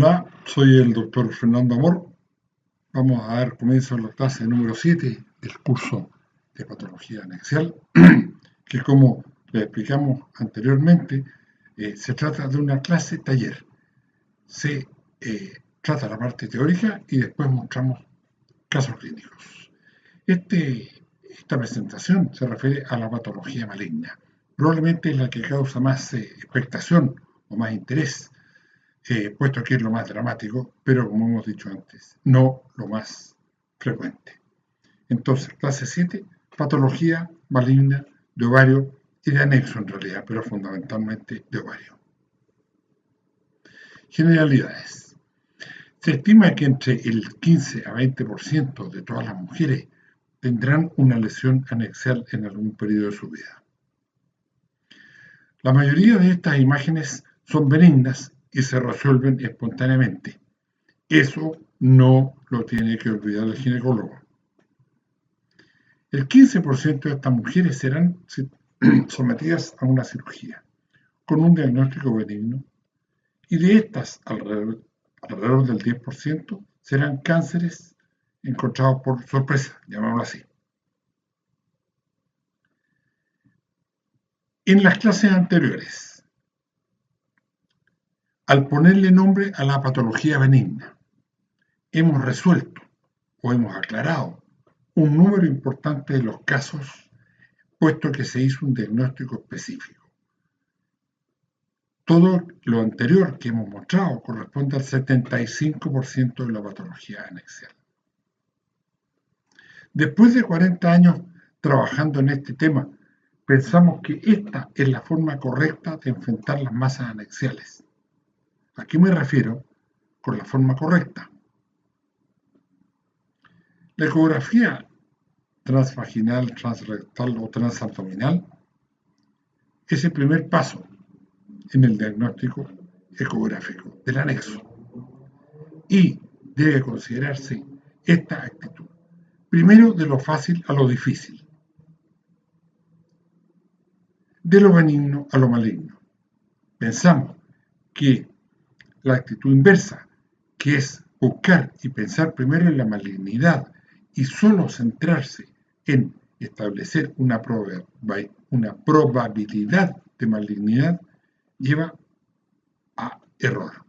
Hola, soy el doctor Fernando Amor. Vamos a dar comienzo a la clase número 7 del curso de patología anexial, que como le explicamos anteriormente, se trata de una clase taller. Se trata la parte teórica y después mostramos casos clínicos. Esta presentación se refiere a la patología maligna. Probablemente es la que causa más expectación o más interés, puesto que es lo más dramático, pero como hemos dicho antes, no lo más frecuente. Entonces, clase 7, patología maligna de ovario y de anexo en realidad, pero fundamentalmente de ovario. Generalidades. Se estima que entre el 15 a 20% de todas las mujeres tendrán una lesión anexial en algún periodo de su vida. La mayoría de estas imágenes son benignas y se resuelven espontáneamente. Eso no lo tiene que olvidar el ginecólogo. El 15% de estas mujeres serán sometidas a una cirugía con un diagnóstico benigno y de estas alrededor del 10% serán cánceres encontrados por sorpresa, llamémoslo así. En las clases anteriores, al ponerle nombre a la patología benigna, hemos resuelto o hemos aclarado un número importante de los casos, puesto que se hizo un diagnóstico específico. Todo lo anterior que hemos mostrado corresponde al 75% de la patología anexial. Después de 40 años trabajando en este tema, pensamos que esta es la forma correcta de enfrentar las masas anexiales. ¿A qué me refiero con la forma correcta? La ecografía transvaginal, transrectal o transabdominal es el primer paso en el diagnóstico ecográfico del anexo y debe considerarse esta actitud. Primero, de lo fácil a lo difícil, de lo benigno a lo maligno. Pensamos que la actitud inversa, que es buscar y pensar primero en la malignidad y solo centrarse en establecer una probabilidad de malignidad, lleva a error.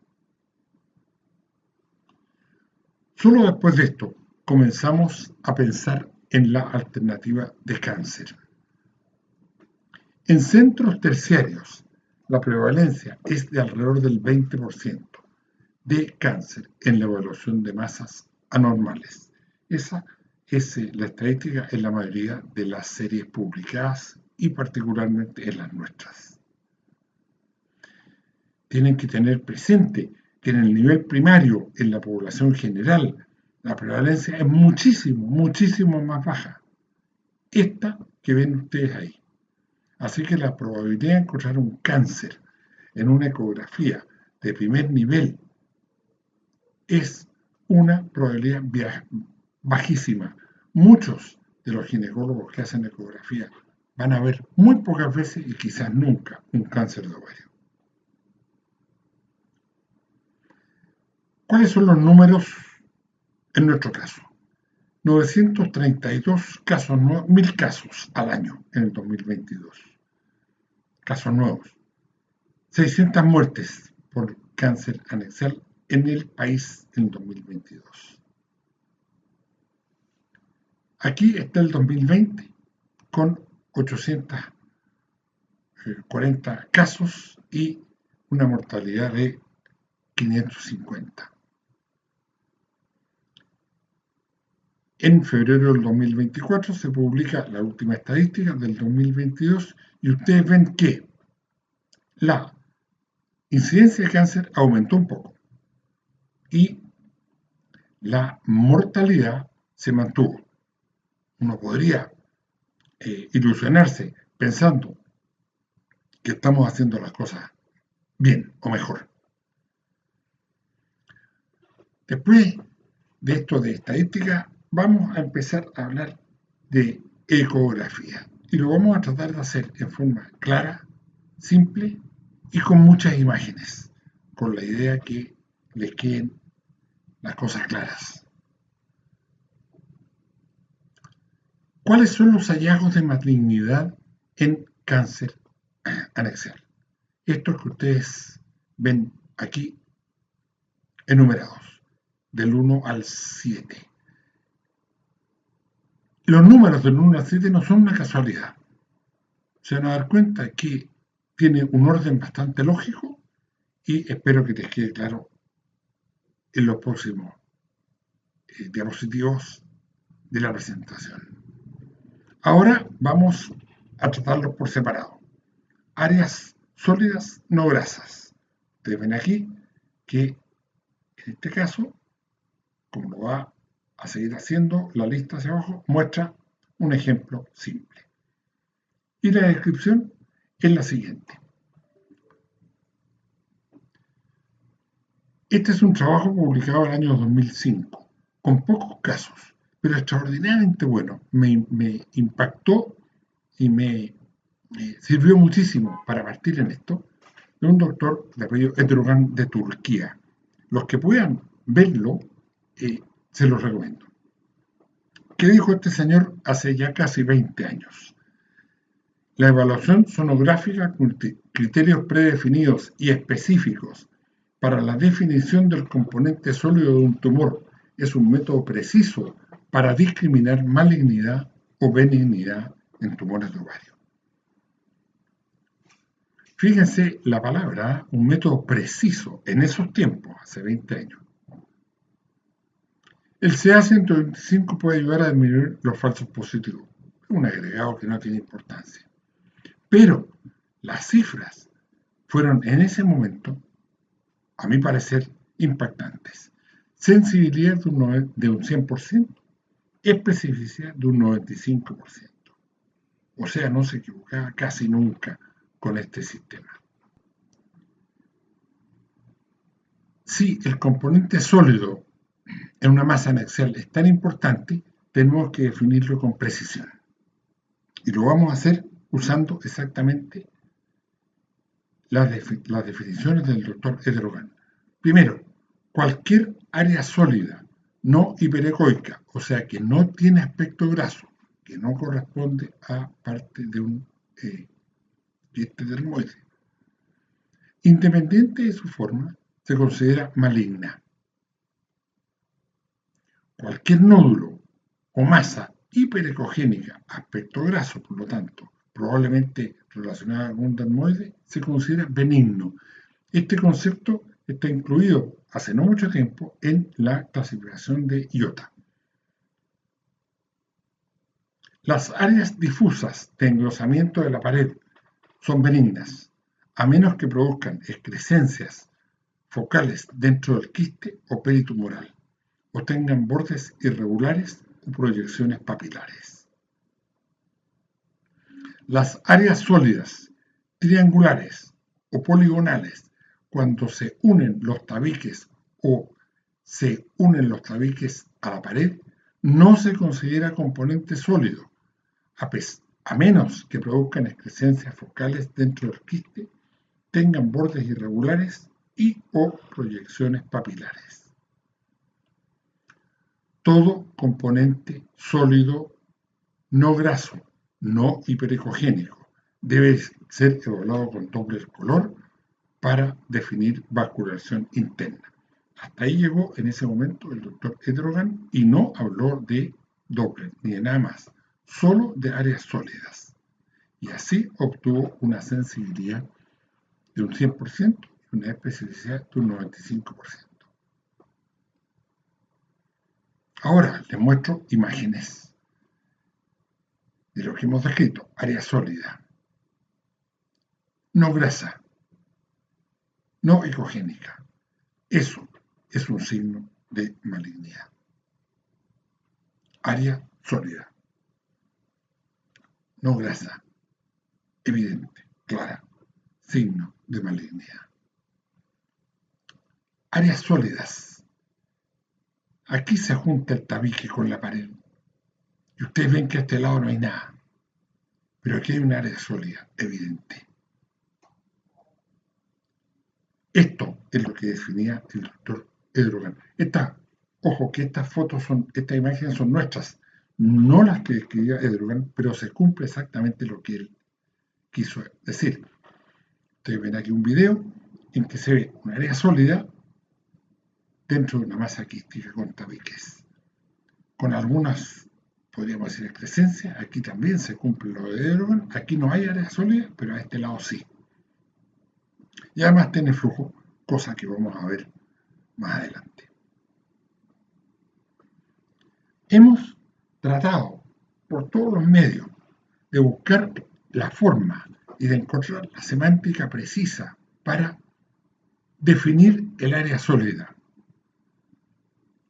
Solo después de esto comenzamos a pensar en la alternativa de cáncer. En centros terciarios, la prevalencia es de alrededor del 20% de cáncer en la evaluación de masas anormales. Esa es la estadística en la mayoría de las series publicadas y particularmente en las nuestras. Tienen que tener presente que en el nivel primario, en la población general, la prevalencia es muchísimo más baja. Esta que ven ustedes ahí. Así que la probabilidad de encontrar un cáncer en una ecografía de primer nivel es una probabilidad bajísima. Muchos de los ginecólogos que hacen ecografía van a ver muy pocas veces y quizás nunca un cáncer de ovario. ¿Cuáles son los números en nuestro caso? 932 casos nuevos, 1000 casos al año en el 2022. Casos nuevos. 600 muertes por cáncer anexial en el país en 2022. Aquí está el 2020 con 840 casos y una mortalidad de 550. En febrero del 2024 se publica la última estadística del 2022 y ustedes ven que la incidencia de cáncer aumentó un poco y la mortalidad se mantuvo. Uno podría ilusionarse pensando que estamos haciendo las cosas bien o mejor. Después de esto de estadística, vamos a empezar a hablar de ecografía y lo vamos a tratar de hacer en forma clara, simple y con muchas imágenes, con la idea que les queden las cosas claras. ¿Cuáles son los hallazgos de malignidad en cáncer anexial? Estos que ustedes ven aquí enumerados, del 1 al 7. Los números del 1 al 7 no son una casualidad. Se van a dar cuenta que tiene un orden bastante lógico y espero que les quede claro en los próximos diapositivos de la presentación. Ahora vamos a tratarlos por separado. Áreas sólidas no grasas. Ustedes ven aquí que en este caso, como lo va a seguir haciendo la lista hacia abajo, muestra un ejemplo simple. Y la descripción es la siguiente. Este es un trabajo publicado en el año 2005, con pocos casos, pero extraordinariamente bueno. Me impactó y me sirvió muchísimo para partir en esto, de un doctor de apellido Erdogan de Turquía. Los que puedan verlo, se los recomiendo. ¿Qué dijo este señor hace ya casi 20 años? La evaluación sonográfica con criterios predefinidos y específicos para la definición del componente sólido de un tumor es un método preciso para discriminar malignidad o benignidad en tumores de ovario. Fíjense la palabra, un método preciso en esos tiempos, hace 20 años. El CA125 puede ayudar a disminuir los falsos positivos, un agregado que no tiene importancia. Pero las cifras fueron en ese momento, a mi parecer, impactantes. Sensibilidad de un 100%, especificidad de un 95%. O sea, no se equivocaba casi nunca con este sistema. Si el componente sólido en una masa anexial es tan importante, tenemos que definirlo con precisión. Y lo vamos a hacer usando exactamente las definiciones del doctor Erdogan. Primero, cualquier área sólida no hiperecoica, o sea que no tiene aspecto graso, que no corresponde a parte de un diente dermoide, independiente de su forma, se considera maligna. Cualquier nódulo o masa hiperecogénica, aspecto graso, por lo tanto, probablemente relacionada con un dermoide, se considera benigno. Este concepto está incluido hace no mucho tiempo en la clasificación de IOTA. Las áreas difusas de engrosamiento de la pared son benignas, a menos que produzcan excrescencias focales dentro del quiste o peritumoral, o tengan bordes irregulares o proyecciones papilares. Las áreas sólidas, triangulares o poligonales, cuando se unen los tabiques o se unen los tabiques a la pared, no se considera componente sólido, a menos que produzcan excrescencias focales dentro del quiste, tengan bordes irregulares y o proyecciones papilares. Todo componente sólido no graso, no hiperecogénico, debe ser evaluado con Doppler color para definir vascularización interna. Hasta ahí llegó en ese momento el doctor Erdogan y no habló de Doppler ni de nada más, solo de áreas sólidas. Y así obtuvo una sensibilidad de un 100% y una especificidad de un 95%. Ahora les muestro imágenes de lo que hemos descrito, área sólida, no grasa, no ecogénica. Eso es un signo de malignidad. Área sólida, no grasa, evidente, clara, signo de malignidad. Áreas sólidas. Aquí se junta el tabique con la pared. Y ustedes ven que a este lado no hay nada. Pero aquí hay un área sólida, evidente. Esto es lo que definía el doctor Edrugan. Ojo que estas imágenes son nuestras, no las que escribía Edrugan, pero se cumple exactamente lo que él quiso decir. Ustedes ven aquí un video en que se ve un área sólida dentro de una masa quística con tabiques, con algunas, podríamos decir, excrescencias. Aquí también se cumple lo de Edrugan. Aquí no hay área sólida, pero a este lado sí. Y además tiene flujo, cosa que vamos a ver más adelante. Hemos tratado por todos los medios de buscar la forma y de encontrar la semántica precisa para definir el área sólida.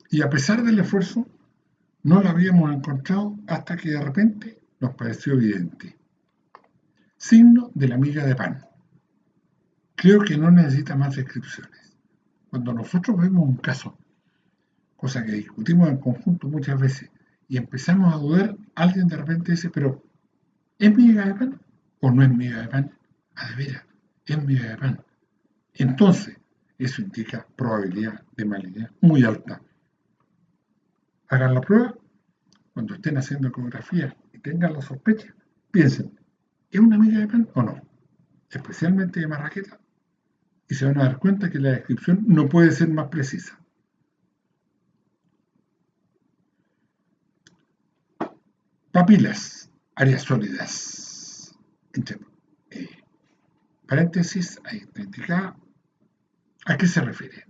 Y a pesar del esfuerzo, no la habíamos encontrado hasta que de repente nos pareció evidente. Signo de la miga de pan. Creo que no necesita más descripciones. Cuando nosotros vemos un caso, cosa que discutimos en conjunto muchas veces, y empezamos a dudar, alguien de repente dice, pero ¿es miga de pan o no es miga de pan? A de veras, es miga de pan. Entonces, eso indica probabilidad de malignidad muy alta. Hagan la prueba, cuando estén haciendo ecografía y tengan la sospecha, piensen, ¿es una miga de pan o no? Especialmente de marraqueta. Y se van a dar cuenta que la descripción no puede ser más precisa. Papilas, áreas sólidas. Entre paréntesis, ahí está indicada. ¿A qué se refiere?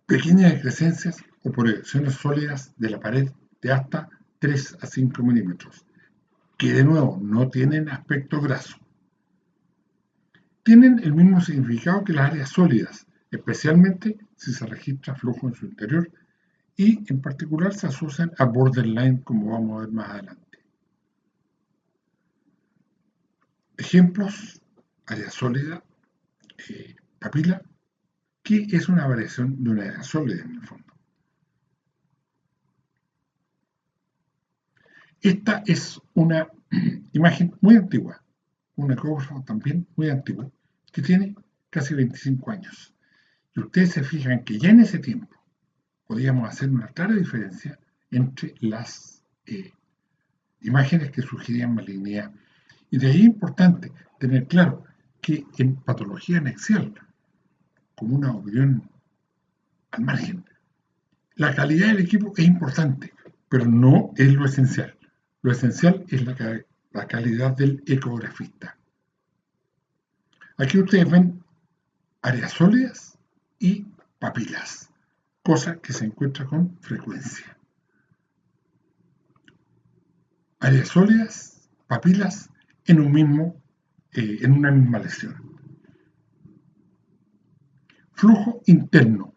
Pequeñas excrescencias o proyecciones sólidas de la pared de hasta 3 a 5 milímetros, que de nuevo no tienen aspecto graso. Tienen el mismo significado que las áreas sólidas, especialmente si se registra flujo en su interior y en particular se asocian a borderline, como vamos a ver más adelante. Ejemplos: área sólida, papila, que es una variación de una área sólida en el fondo. Esta es una imagen muy antigua, un ecógrafo también muy antiguo, que tiene casi 25 años. Y ustedes se fijan que ya en ese tiempo podíamos hacer una clara diferencia entre las imágenes que sugerían malignidad. Y de ahí es importante tener claro que en patología anexial, como una opinión al margen, la calidad del equipo es importante, pero no es lo esencial. Lo esencial es la calidad del ecografista. Aquí ustedes ven áreas sólidas y papilas, cosa que se encuentra con frecuencia. Áreas sólidas, papilas, en una misma lesión. Flujo interno.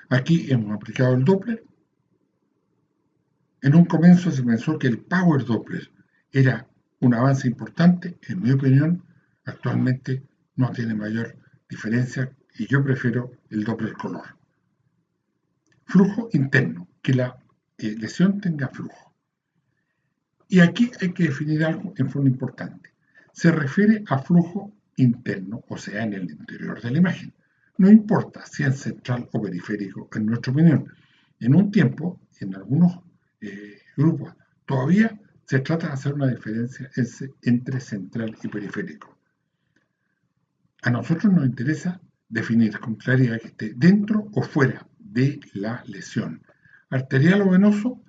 Aquí hemos aplicado el Doppler. En un comienzo se pensó que el Power Doppler era un avance importante. En mi opinión, actualmente no tiene mayor diferencia y yo prefiero el Doppler color. Flujo interno, que la lesión tenga flujo. Y aquí hay que definir algo en forma importante. Se refiere a flujo interno, o sea, en el interior de la imagen. No importa si es central o periférico, en nuestra opinión. En un tiempo, en algunos grupos, todavía se trata de hacer una diferencia entre central y periférico. A nosotros nos interesa definir con claridad que esté dentro o fuera de la lesión. Arterial o venoso,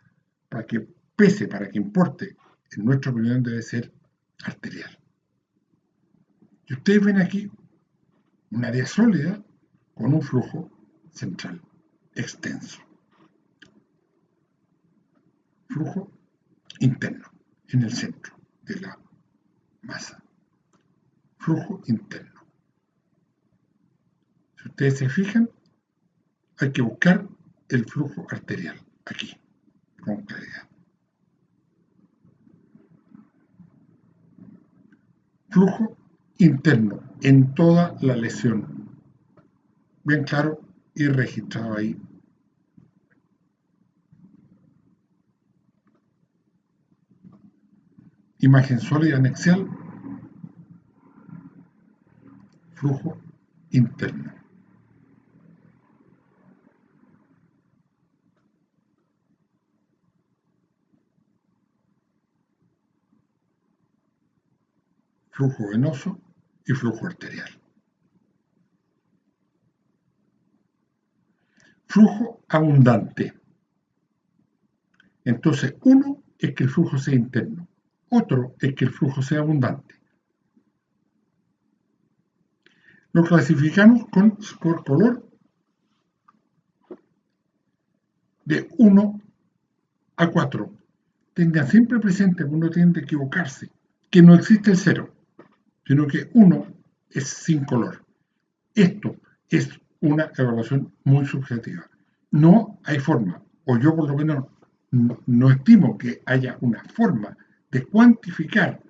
para que pese, para que importe, en nuestra opinión debe ser arterial. Y ustedes ven aquí un área sólida con un flujo central extenso. Flujo interno en el centro de la masa. Flujo interno. Si ustedes se fijan, hay que buscar el flujo arterial aquí, con claridad. Flujo interno en toda la lesión. Bien claro y registrado ahí. Imagen sólida anexial, flujo interno. flujo venoso y flujo arterial. Flujo abundante. Entonces, uno es que el flujo sea interno, otro es que el flujo sea abundante. Lo clasificamos por color de 1 a 4. Tengan siempre presente que uno tiende a equivocarse, que no existe el 0, sino que 1 es sin color. Esto es una evaluación muy subjetiva. No hay forma, o yo por lo menos no estimo que haya una forma de cuantificar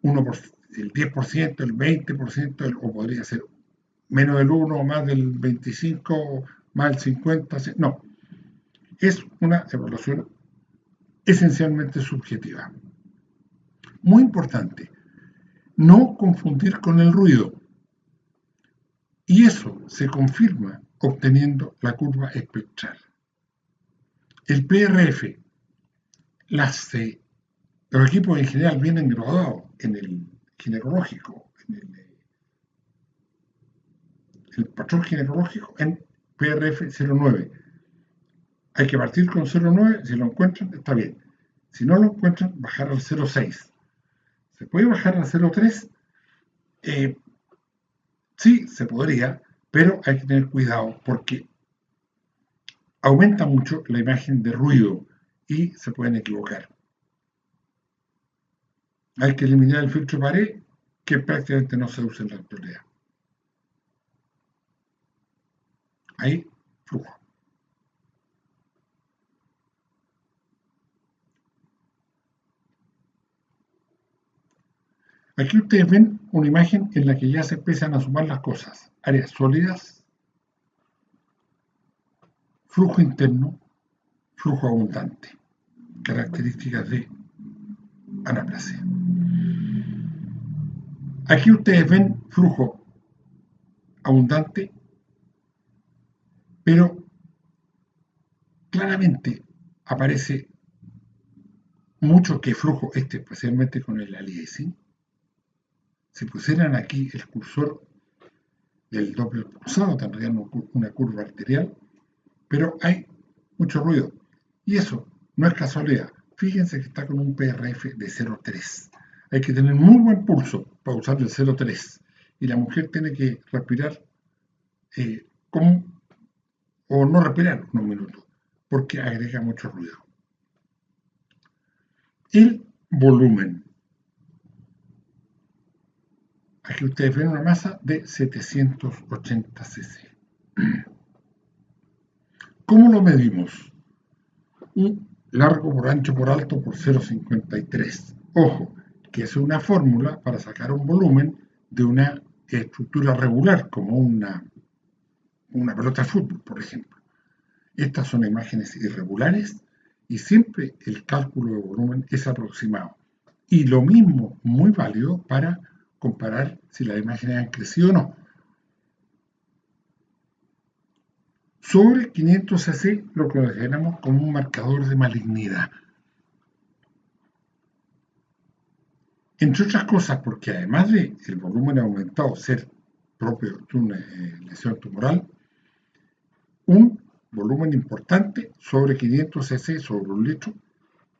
el 10%, el 20%, o podría ser menos del 1, más del 25, más del 50, no. Es una evaluación esencialmente subjetiva. Muy importante, no confundir con el ruido. Y eso se confirma obteniendo la curva espectral. El PRF, los equipos en general vienen graduados en el ginecológico, en el patrón ginecológico, en PRF 09. Hay que partir con 0,9, si lo encuentran está bien. Si no lo encuentran, bajar al 0,6. ¿Se puede bajar al 0,3? Sí, se podría, pero hay que tener cuidado porque aumenta mucho la imagen de ruido y se pueden equivocar. Hay que eliminar el filtro de pared, que prácticamente no se usa en la actualidad. Ahí, flujo. Aquí ustedes ven una imagen en la que ya se empiezan a sumar las cosas. Áreas sólidas, flujo interno, flujo abundante. Características de anaplasia. Aquí ustedes ven flujo abundante, pero claramente aparece mucho que flujo especialmente con el aliasing. Si pusieran aquí el cursor del doble pulsado, tendrían una curva arterial, pero hay mucho ruido. Y eso no es casualidad. Fíjense que está con un PRF de 0,3. Hay que tener muy buen pulso para usar el 0,3. Y la mujer tiene que respirar o no respirar unos minutos, porque agrega mucho ruido. El volumen. Aquí ustedes ven una masa de 780 cc. ¿Cómo lo medimos? Un largo por ancho por alto por 0,53. Ojo, que es una fórmula para sacar un volumen de una estructura regular, como una pelota de fútbol, por ejemplo. Estas son imágenes irregulares y siempre el cálculo de volumen es aproximado. Y lo mismo, muy válido para comparar si las imágenes han crecido o no. Sobre 500 cc lo consideramos como un marcador de malignidad. Entre otras cosas, porque además de el volumen aumentado ser propio de una lesión tumoral, un volumen importante sobre 500 cc sobre un litro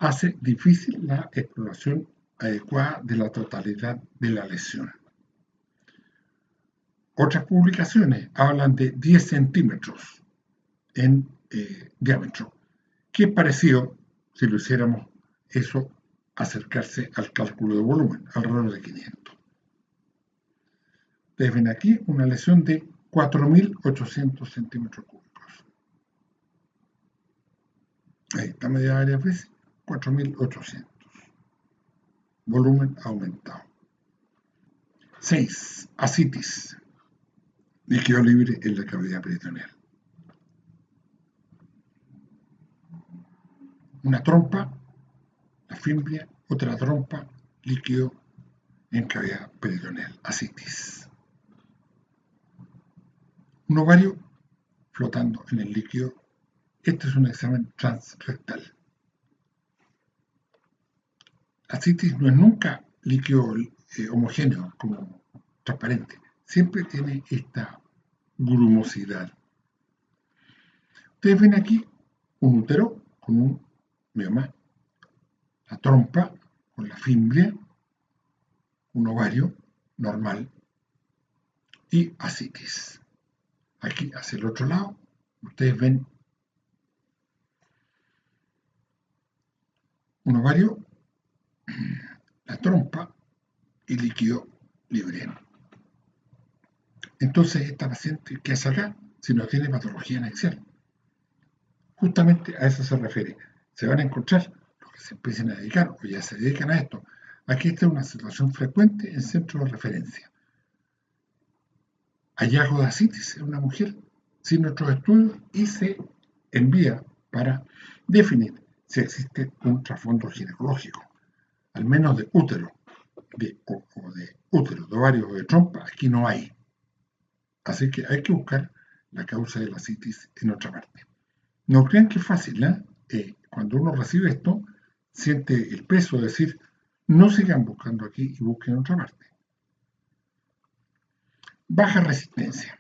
hace difícil la exploración adecuada de la totalidad de la lesión. Otras publicaciones hablan de 10 centímetros en diámetro, que es parecido, si lo hiciéramos eso, acercarse al cálculo de volumen, alrededor de 500. Ustedes ven aquí una lesión de 4.800 centímetros cúbicos. Ahí está medida varias veces, 4.800. Volumen aumentado. 6. Ascitis. Líquido libre en la cavidad peritoneal. Una trompa, la fimbria, otra trompa, líquido en cavidad peritoneal, ascitis. Un ovario flotando en el líquido. Este es un examen transrectal. Ascitis no es nunca líquido homogéneo, como transparente. Siempre tiene esta grumosidad. Ustedes ven aquí un útero con un mioma, la trompa con la fimbria, un ovario normal y ascitis. Aquí hacia el otro lado, ustedes ven un ovario, la trompa y líquido libre. Entonces, esta paciente, ¿qué hace acá? Si no tiene patología anexial. Justamente a eso se refiere. Se van a encontrar los que se empiecen a dedicar o ya se dedican a esto. Aquí está una situación frecuente en centros de referencia. Hallazgo de ascitis en una mujer sin nuestros estudios y se envía para definir si existe un trasfondo ginecológico, al menos de útero, de útero, de ovario o de trompa, aquí no hay. Así que hay que buscar la causa de la ascitis en otra parte. No crean que es fácil, cuando uno recibe esto, siente el peso de decir, no sigan buscando aquí y busquen en otra parte. Baja resistencia.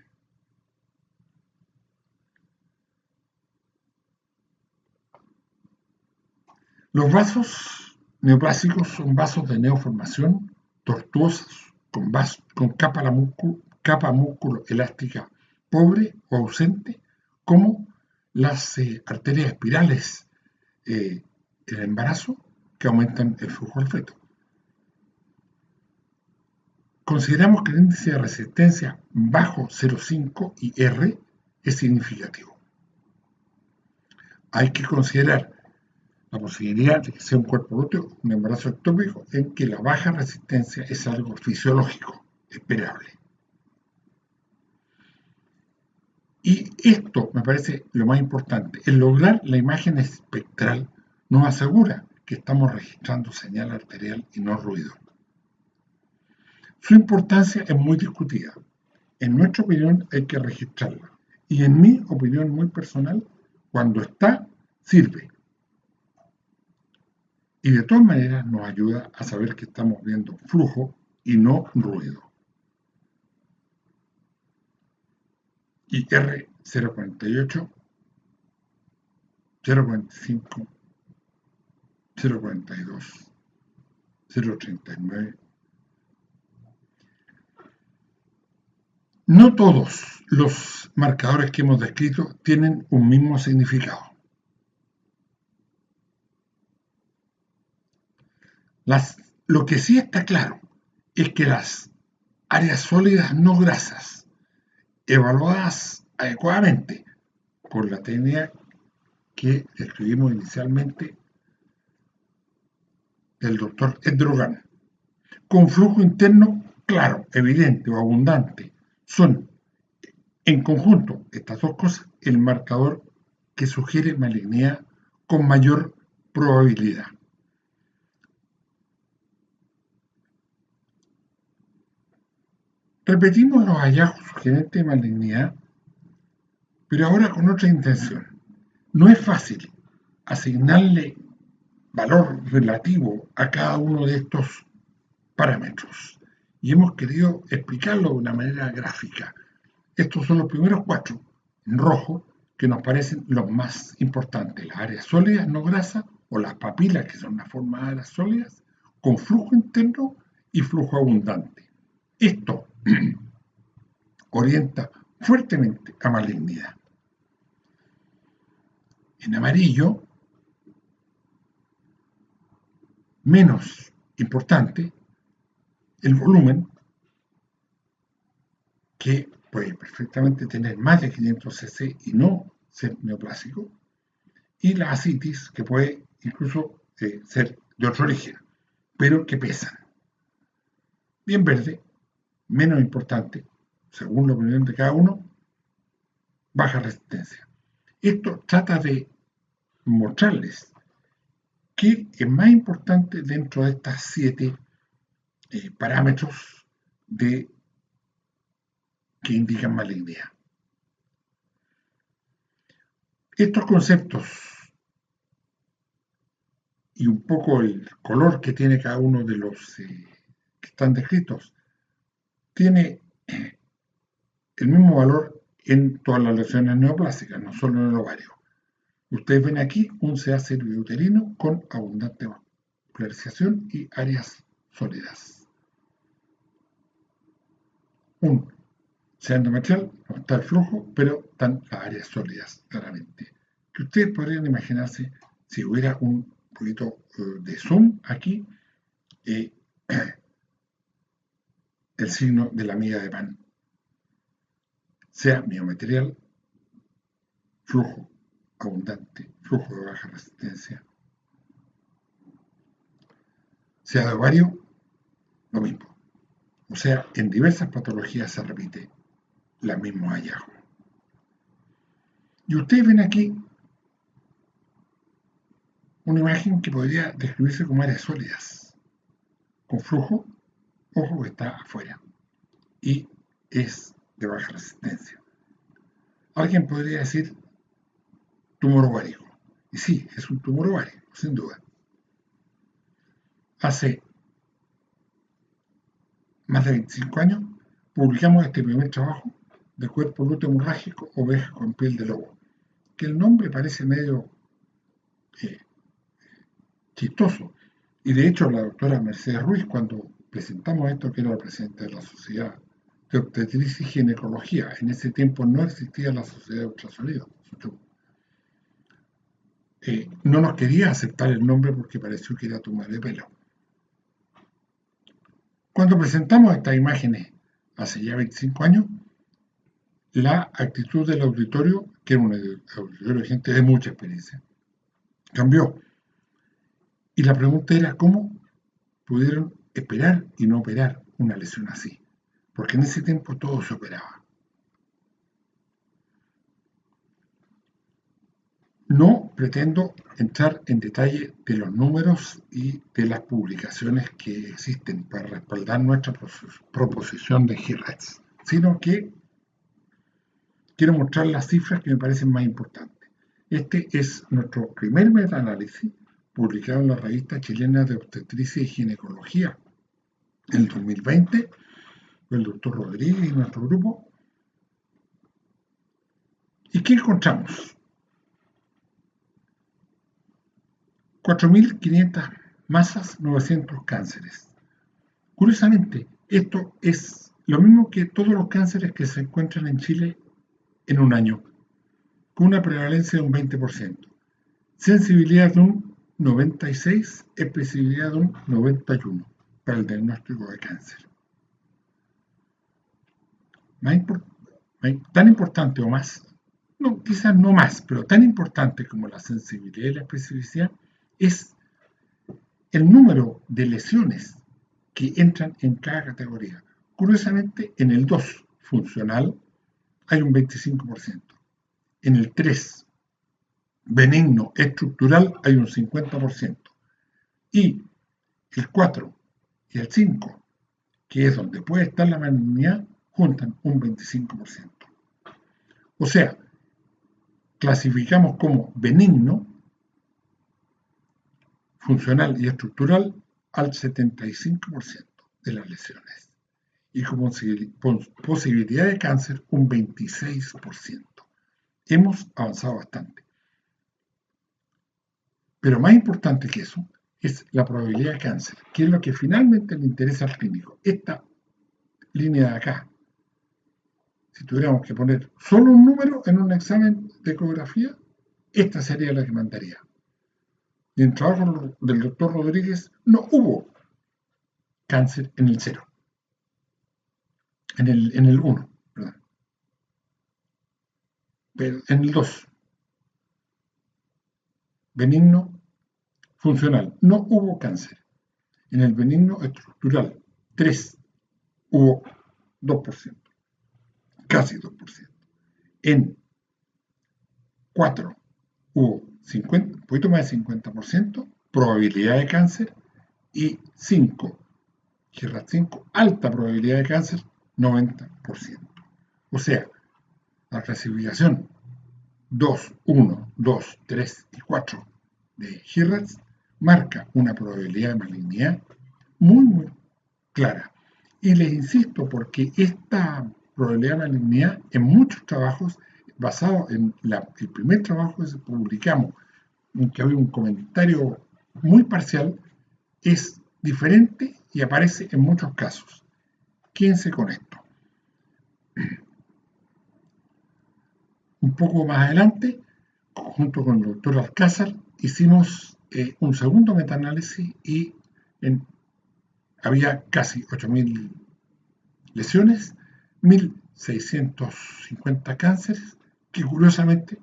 Los vasos neoplásicos son vasos de neoformación tortuosos con capa músculo-elástica pobre o ausente, como las arterias espirales en el embarazo que aumentan el flujo del feto. Consideramos que el índice de resistencia bajo 0,5 y R es significativo. Hay que considerar la posibilidad de que sea un cuerpo lúteo, un embarazo ectópico, en que la baja resistencia es algo fisiológico, esperable. Y esto me parece lo más importante. El lograr la imagen espectral nos asegura que estamos registrando señal arterial y no ruido. Su importancia es muy discutida. En nuestra opinión hay que registrarla. Y en mi opinión muy personal, cuando está, sirve. Y de todas maneras nos ayuda a saber que estamos viendo flujo y no ruido. Y R 0,48, 0,45, 0,42, 0,39. No todos los marcadores que hemos descrito tienen un mismo significado. Lo que sí está claro es que las áreas sólidas no grasas, evaluadas adecuadamente por la técnica que describimos inicialmente del doctor Edrogan, con flujo interno claro, evidente o abundante, son en conjunto estas dos cosas el marcador que sugiere malignidad con mayor probabilidad. Repetimos los hallazgos sugerentes de malignidad, pero ahora con otra intención. No es fácil asignarle valor relativo a cada uno de estos parámetros y hemos querido explicarlo de una manera gráfica. Estos son los primeros 4 en rojo que nos parecen los más importantes: las áreas sólidas no grasas o las papilas, que son una forma de áreas sólidas con flujo interno y flujo abundante. Esto orienta fuertemente a malignidad. En amarillo, menos importante, el volumen, que puede perfectamente tener más de 500 cc y no ser neoplásico, y la ascitis, que puede incluso ser de otro origen, pero que pesan. Bien verde, menos importante, según la opinión de cada uno, baja resistencia. Esto trata de mostrarles qué es más importante dentro de estas 7 parámetros que indican malignidad. Estos conceptos y un poco el color que tiene cada uno de los que están descritos tiene el mismo valor en todas las lesiones neoplásicas, no solo en el ovario. Ustedes ven aquí un CA cerviuterino con abundante polarización y áreas sólidas. Un CA endometrial, no está el flujo, pero están las áreas sólidas, claramente. Que ustedes podrían imaginarse si hubiera un poquito de zoom aquí, el signo de la miga de pan. Sea miometrial, flujo abundante, flujo de baja resistencia. Sea de ovario, lo mismo. O sea, en diversas patologías se repite el mismo hallazgo. Y ustedes ven aquí una imagen que podría describirse como áreas sólidas, con flujo, ojo que está afuera, y es de baja resistencia. Alguien podría decir tumor ovárico, y sí, es un tumor ovárico, sin duda. Hace más de 25 años publicamos este primer trabajo de cuerpo lúteo hemorrágico oveja con piel de lobo, que el nombre parece medio chistoso. Y de hecho la doctora Mercedes Ruiz, cuando presentamos esto, que era la presidenta de la Sociedad de Obstetricia y Ginecología, en ese tiempo no existía la Sociedad de Ultrasonido, no nos quería aceptar el nombre porque pareció que era tumor de pelo. Cuando presentamos estas imágenes hace ya 25 años, la actitud del auditorio, que era un auditorio de gente de mucha experiencia, cambió. Y la pregunta era cómo pudieron esperar y no operar una lesión así, porque en ese tiempo todo se operaba. No pretendo entrar en detalle de los números y de las publicaciones que existen para respaldar nuestra proposición de HIRATS, sino que quiero mostrar las cifras que me parecen más importantes. Este es nuestro primer metaanálisis publicado en la revista chilena de obstetricia y ginecología en el 2020, por el doctor Rodríguez y nuestro grupo. ¿Y qué encontramos? 4.500 masas, 900 cánceres. Curiosamente, esto es lo mismo que todos los cánceres que se encuentran en Chile en un año, con una prevalencia de un 20%, sensibilidad de un 96%, especificidad de un 91% para el diagnóstico de cáncer. Tan importante o más, no, quizás no más, pero tan importante como la sensibilidad y la especificidad es el número de lesiones que entran en cada categoría. Curiosamente, en el 2, funcional, hay un 25%. En el 3, benigno, estructural, hay un 50%. Y el 4 y el 5, que es donde puede estar la malignidad, juntan un 25%. O sea, clasificamos como benigno, funcional y estructural al 75% de las lesiones y con posibilidad de cáncer un 26%. Hemos avanzado bastante. Pero más importante que eso es la probabilidad de cáncer, que es lo que finalmente le interesa al clínico. Esta línea de acá, si tuviéramos que poner solo un número en un examen de ecografía, esta sería la que mandaría. Y en el trabajo del doctor Rodríguez no hubo cáncer en el 0, en el 1, perdón. Pero en el 2, benigno, funcional, no hubo cáncer. En el benigno estructural, 3, hubo 2%, casi 2%. En 4, hubo 50, un poquito más de 50%, probabilidad de cáncer, y 5, HIRATS 5, alta probabilidad de cáncer, 90%. O sea, la clasificación 2, 1, 2, 3 y 4 de HIRATS marca una probabilidad de malignidad muy clara. Y les insisto, porque esta probabilidad de malignidad en muchos trabajos, basado en el primer trabajo que publicamos, en que había un comentario muy parcial, es diferente y aparece en muchos casos. Quédense con esto. Un poco más adelante, junto con el doctor Alcázar, hicimos un segundo metaanálisis y había casi 8.000 lesiones, 1.650 cánceres, que curiosamente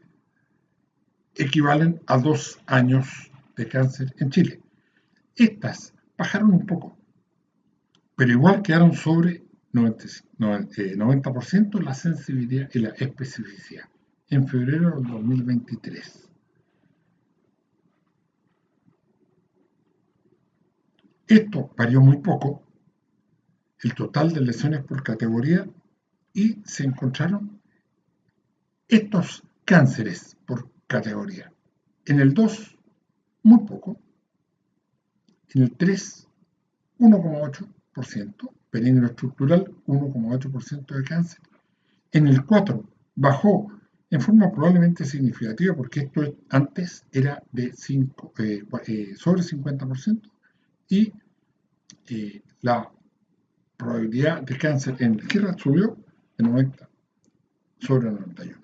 equivalen a 2 años de cáncer en Chile. Estas bajaron un poco, pero igual quedaron sobre 90% la sensibilidad y la especificidad en febrero del 2023. Esto varió muy poco, el total de lesiones por categoría, y se encontraron estos cánceres por categoría. En el 2, muy poco. En el 3, 1,8%, benigno estructural, 1,8% de cáncer. En el 4, bajó en forma probablemente significativa, porque esto antes era de sobre 50%, y la probabilidad de cáncer en el HIRAT subió de 90 sobre 91.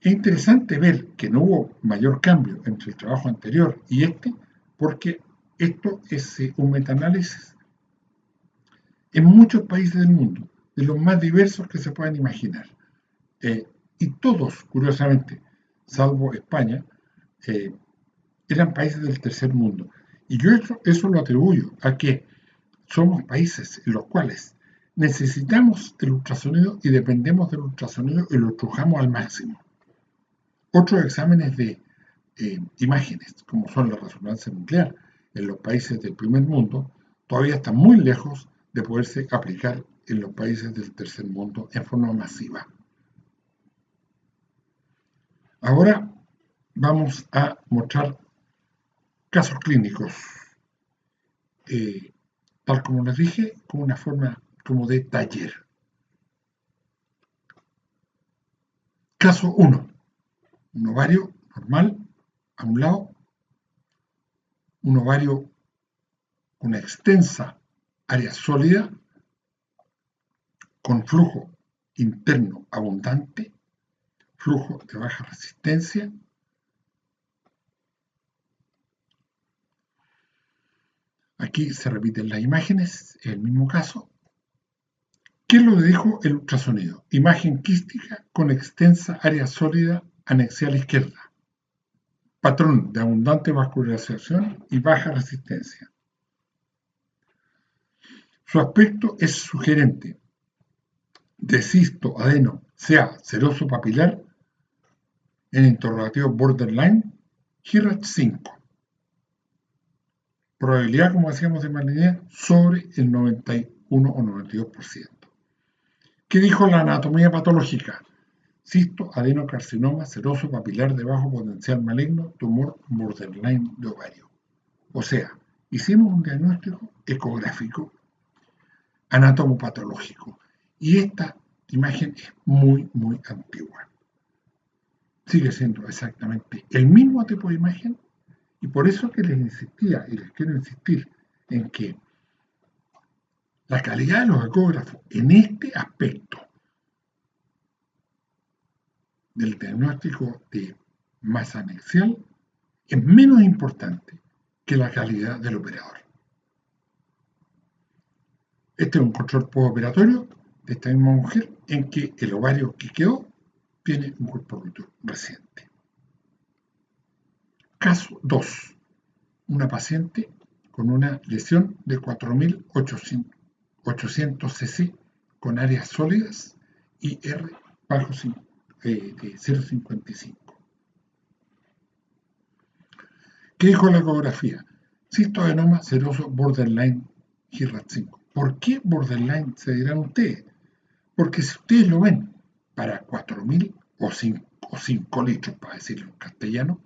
Es interesante ver que no hubo mayor cambio entre el trabajo anterior y este, porque esto es un metaanálisis en muchos países del mundo, de los más diversos que se puedan imaginar. Y todos, curiosamente, salvo España, eran países del tercer mundo. Y yo eso lo atribuyo a que somos países en los cuales necesitamos el ultrasonido y dependemos del ultrasonido y lo estrujamos al máximo. Otros exámenes de imágenes, como son la resonancia nuclear, en los países del primer mundo, todavía están muy lejos de poderse aplicar en los países del tercer mundo en forma masiva. Ahora vamos a mostrar casos clínicos, tal como les dije, con una forma como de taller. Caso 1. Un ovario normal a un lado, un ovario con una extensa área sólida, con flujo interno abundante, flujo de baja resistencia. Aquí se repiten las imágenes, el mismo caso. ¿Qué es lo que dijo el ultrasonido? Imagen quística con extensa área sólida anexial izquierda. Patrón de abundante vascularización y baja resistencia. Su aspecto es sugerente de cisto adeno, sea seroso papilar, en interrogativo borderline, HIRAT 5. Probabilidad, como decíamos, de malignidad sobre el 91 o 92%. ¿Qué dijo la anatomía patológica? Cisto adenocarcinoma seroso papilar de bajo potencial maligno, tumor borderline de ovario. O sea, hicimos un diagnóstico ecográfico anatomopatológico, y esta imagen es muy, muy antigua. Sigue siendo exactamente el mismo tipo de imagen, y por eso que les insistía y les quiero insistir en que la calidad de los ecógrafos en este aspecto del diagnóstico de masa anexial es menos importante que la calidad del operador. Este es un control postoperatorio de esta misma mujer en que el ovario que quedó tiene un cuerpo reciente. Caso 2. Una paciente con una lesión de 4.800 cc con áreas sólidas y R bajo de 0,55. ¿Qué dijo la ecografía? Cistoadenoma seroso borderline HIRAT 5. ¿Por qué borderline, se dirán ustedes? Porque si ustedes lo ven para 4.000 o 5 litros, para decirlo en castellano,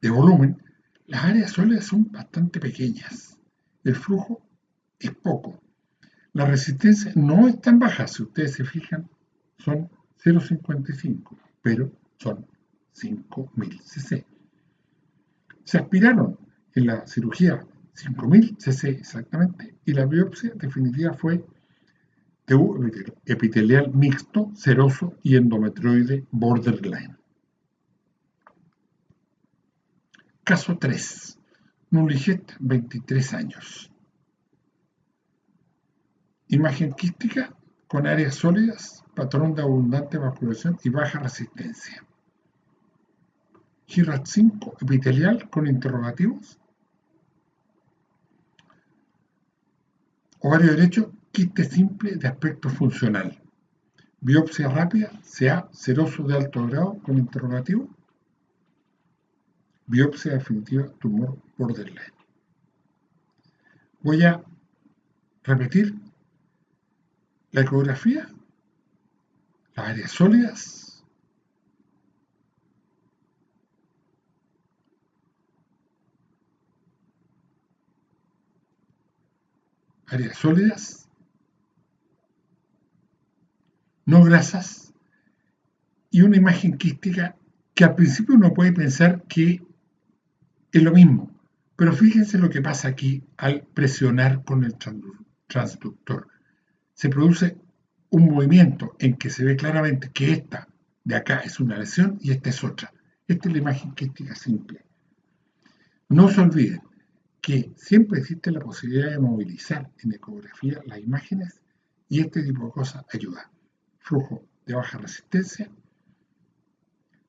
de volumen, Las áreas sólidas son bastante pequeñas. El flujo es poco. La resistencia no es tan baja, si ustedes se fijan, son 0,55, pero son 5.000 cc. Se aspiraron en la cirugía 5.000 cc exactamente y la biopsia definitiva fue TU epitelial mixto, seroso y endometrioide borderline. Caso 3. Nuliget, 23 años. Imagen quística con áreas sólidas, patrón de abundante vascularización y baja resistencia. GIRAT 5 epitelial con interrogativos. Ovario derecho, quiste simple de aspecto funcional. Biopsia rápida, CA seroso de alto grado con interrogativo. Biopsia definitiva, tumor borderline. Voy a repetir la ecografía, las áreas sólidas, no grasas y una imagen quística que al principio uno puede pensar que es lo mismo, pero fíjense lo que pasa aquí al presionar con el transductor. Se produce un movimiento en que se ve claramente que esta de acá es una lesión y esta es otra. Esta es la imagen quística simple. No se olviden que siempre existe la posibilidad de movilizar en ecografía las imágenes y este tipo de cosas ayuda. Flujo de baja resistencia,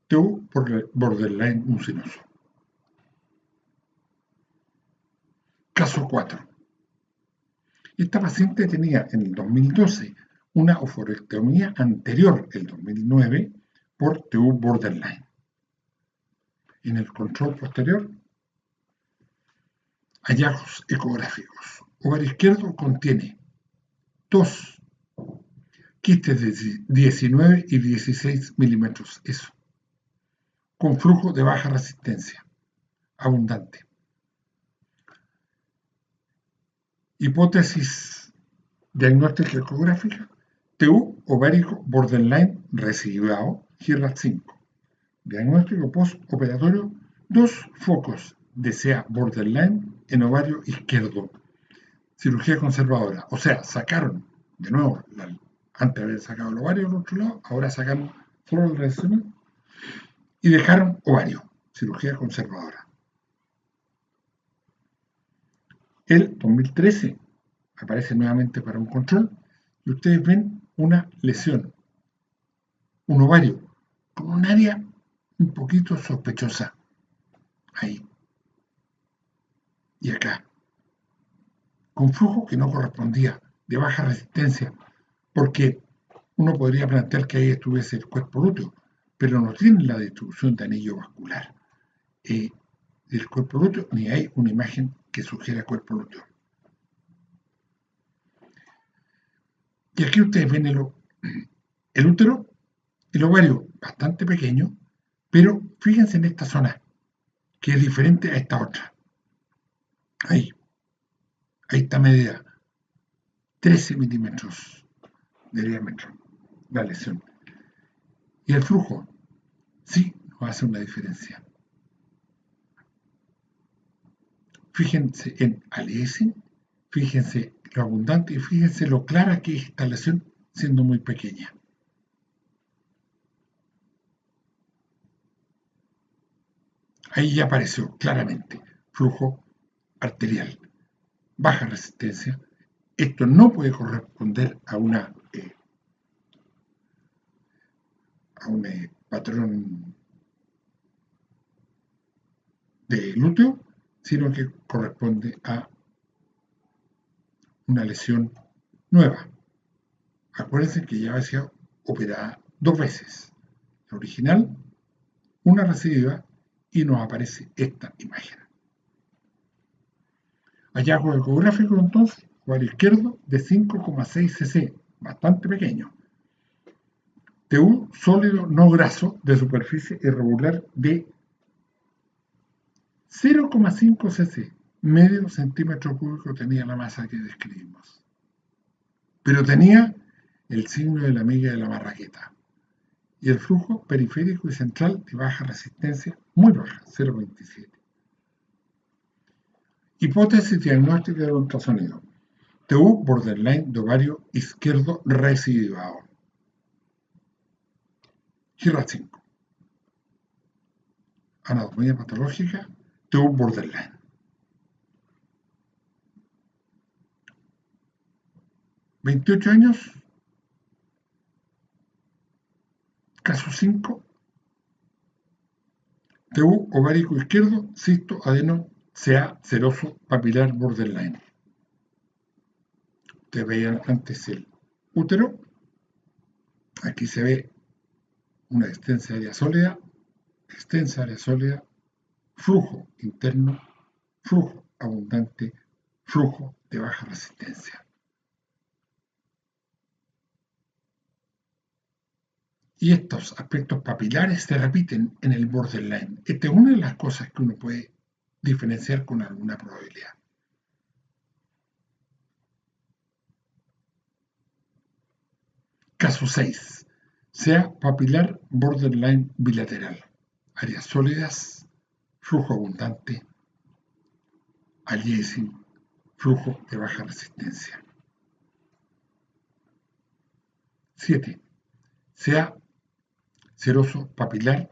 TU por borderline mucinoso. Caso 4. Esta paciente tenía en el 2012 una oforectomía anterior, el 2009, por TU borderline. En el control posterior, hallazgos ecográficos. Ovario izquierdo contiene 2 quistes de 19 y 16 milímetros, eso, con flujo de baja resistencia, abundante. Hipótesis diagnóstica ecográfica, TU ovárico borderline residuado, GIRAT 5. Diagnóstico postoperatorio, 2 focos de CA borderline en ovario izquierdo. Cirugía conservadora, o sea, sacaron de nuevo, antes de haber sacado el ovario al otro lado, ahora sacamos solo el residuo y dejaron ovario, cirugía conservadora. El 2013 aparece nuevamente para un control y ustedes ven una lesión, un ovario, con un área un poquito sospechosa, ahí y acá, con flujo que no correspondía, de baja resistencia, porque uno podría plantear que ahí estuviese el cuerpo lúteo, pero no tiene la distribución de anillo vascular del cuerpo lúteo, ni hay una imagen que sugiera cuerpo lúteo. Y aquí ustedes ven el útero, el ovario bastante pequeño, pero fíjense en esta zona, que es diferente a esta otra. Ahí está medida, 13 milímetros de diámetro, la lesión. Y el flujo, sí, nos hace una diferencia. Fíjense en aliasing, fíjense lo abundante y fíjense lo clara que es esta lesión siendo muy pequeña. Ahí ya apareció claramente flujo arterial, baja resistencia. Esto no puede corresponder a un patrón de glúteo, sino que corresponde a una lesión nueva. Acuérdense que ya había sido operada 2 veces. La original, una recidiva, y nos aparece esta imagen. Hallazgo ecográfico entonces, ovario izquierdo de 5,6 cc, bastante pequeño. TU sólido no graso de superficie irregular de 0,5 cc, medio centímetro cúbico tenía la masa que describimos. Pero tenía el signo de la miga de la marraqueta y el flujo periférico y central de baja resistencia, muy baja, 0,27. Hipótesis diagnóstica del ultrasonido. TU borderline de ovario izquierdo recidivado. HIRAT 5. Anatomía patológica, TU borderline. ¿28 años? Caso 5. TU ovárico izquierdo, cisto, adeno, CA, seroso, papilar, borderline. Ustedes veían antes el útero. Aquí se ve una extensa área sólida, flujo interno, flujo abundante, flujo de baja resistencia. Y estos aspectos papilares se repiten en el borderline. Esta es una de las cosas que uno puede diferenciar con alguna probabilidad. Caso 6. Sea papilar borderline bilateral. Áreas sólidas, flujo abundante, aliasing, flujo de baja resistencia. 7. Sea seroso papilar,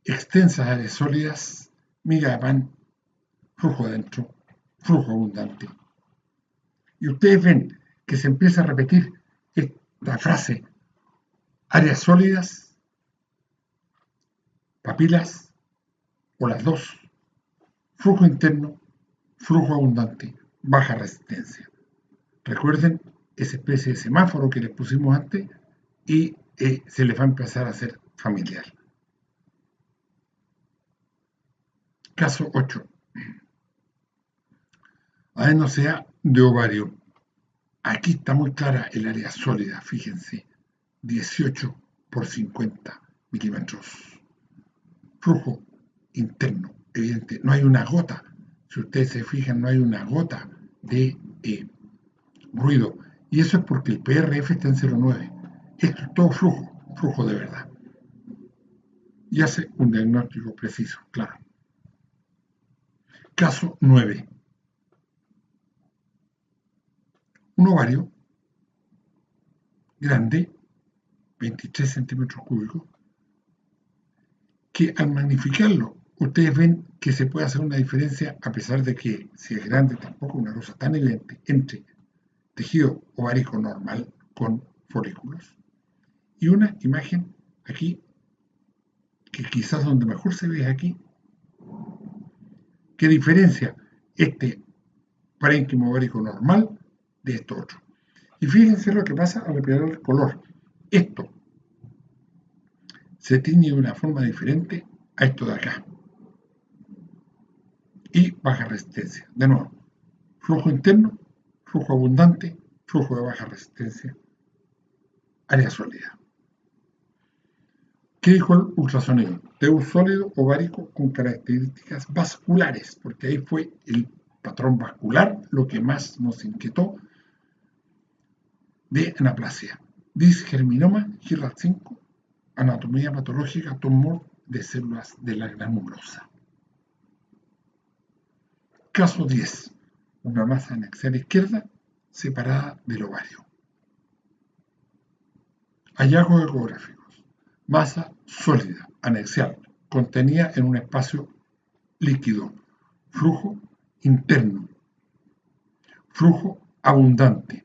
extensas áreas sólidas, miga de pan, flujo adentro, flujo abundante. Y ustedes ven que se empieza a repetir esta frase: áreas sólidas, papilas o las dos, flujo interno, flujo abundante, baja resistencia. Recuerden esa especie de semáforo que les pusimos antes y se les va a empezar a hacer familiar. Caso 8. Adeno-CA de ovario. Aquí está muy clara el área sólida, fíjense, 18 por 50 milímetros. Flujo interno, evidente, no hay una gota. Si ustedes se fijan, no hay una gota de ruido. Y eso es porque el PRF está en 0,9. Esto es todo flujo de verdad. Y hace un diagnóstico preciso, claro. Caso 9. Un ovario grande, 23 centímetros cúbicos, que al magnificarlo, ustedes ven que se puede hacer una diferencia, a pesar de que si es grande tampoco es una cosa tan evidente, entre tejido ovárico normal con folículos y una imagen aquí, que quizás donde mejor se ve es aquí, que diferencia este parénquimo ovárico normal de esto otro. Y fíjense lo que pasa al aplicar el color. Esto se tiñe de una forma diferente a esto de acá. Y baja resistencia. De nuevo, flujo interno, flujo abundante, flujo de baja resistencia, área sólida. ¿Qué dijo el ultrasonido? TU sólido ovárico con características vasculares, porque ahí fue el patrón vascular lo que más nos inquietó de anaplasia. Disgerminoma, HIRAT 5, anatomía patológica, tumor de células de la granulosa. Caso 10. Una masa anexial izquierda separada del ovario. Hallazgos ecográficos. Masa sólida, anexial, contenida en un espacio líquido. Flujo interno. Flujo abundante.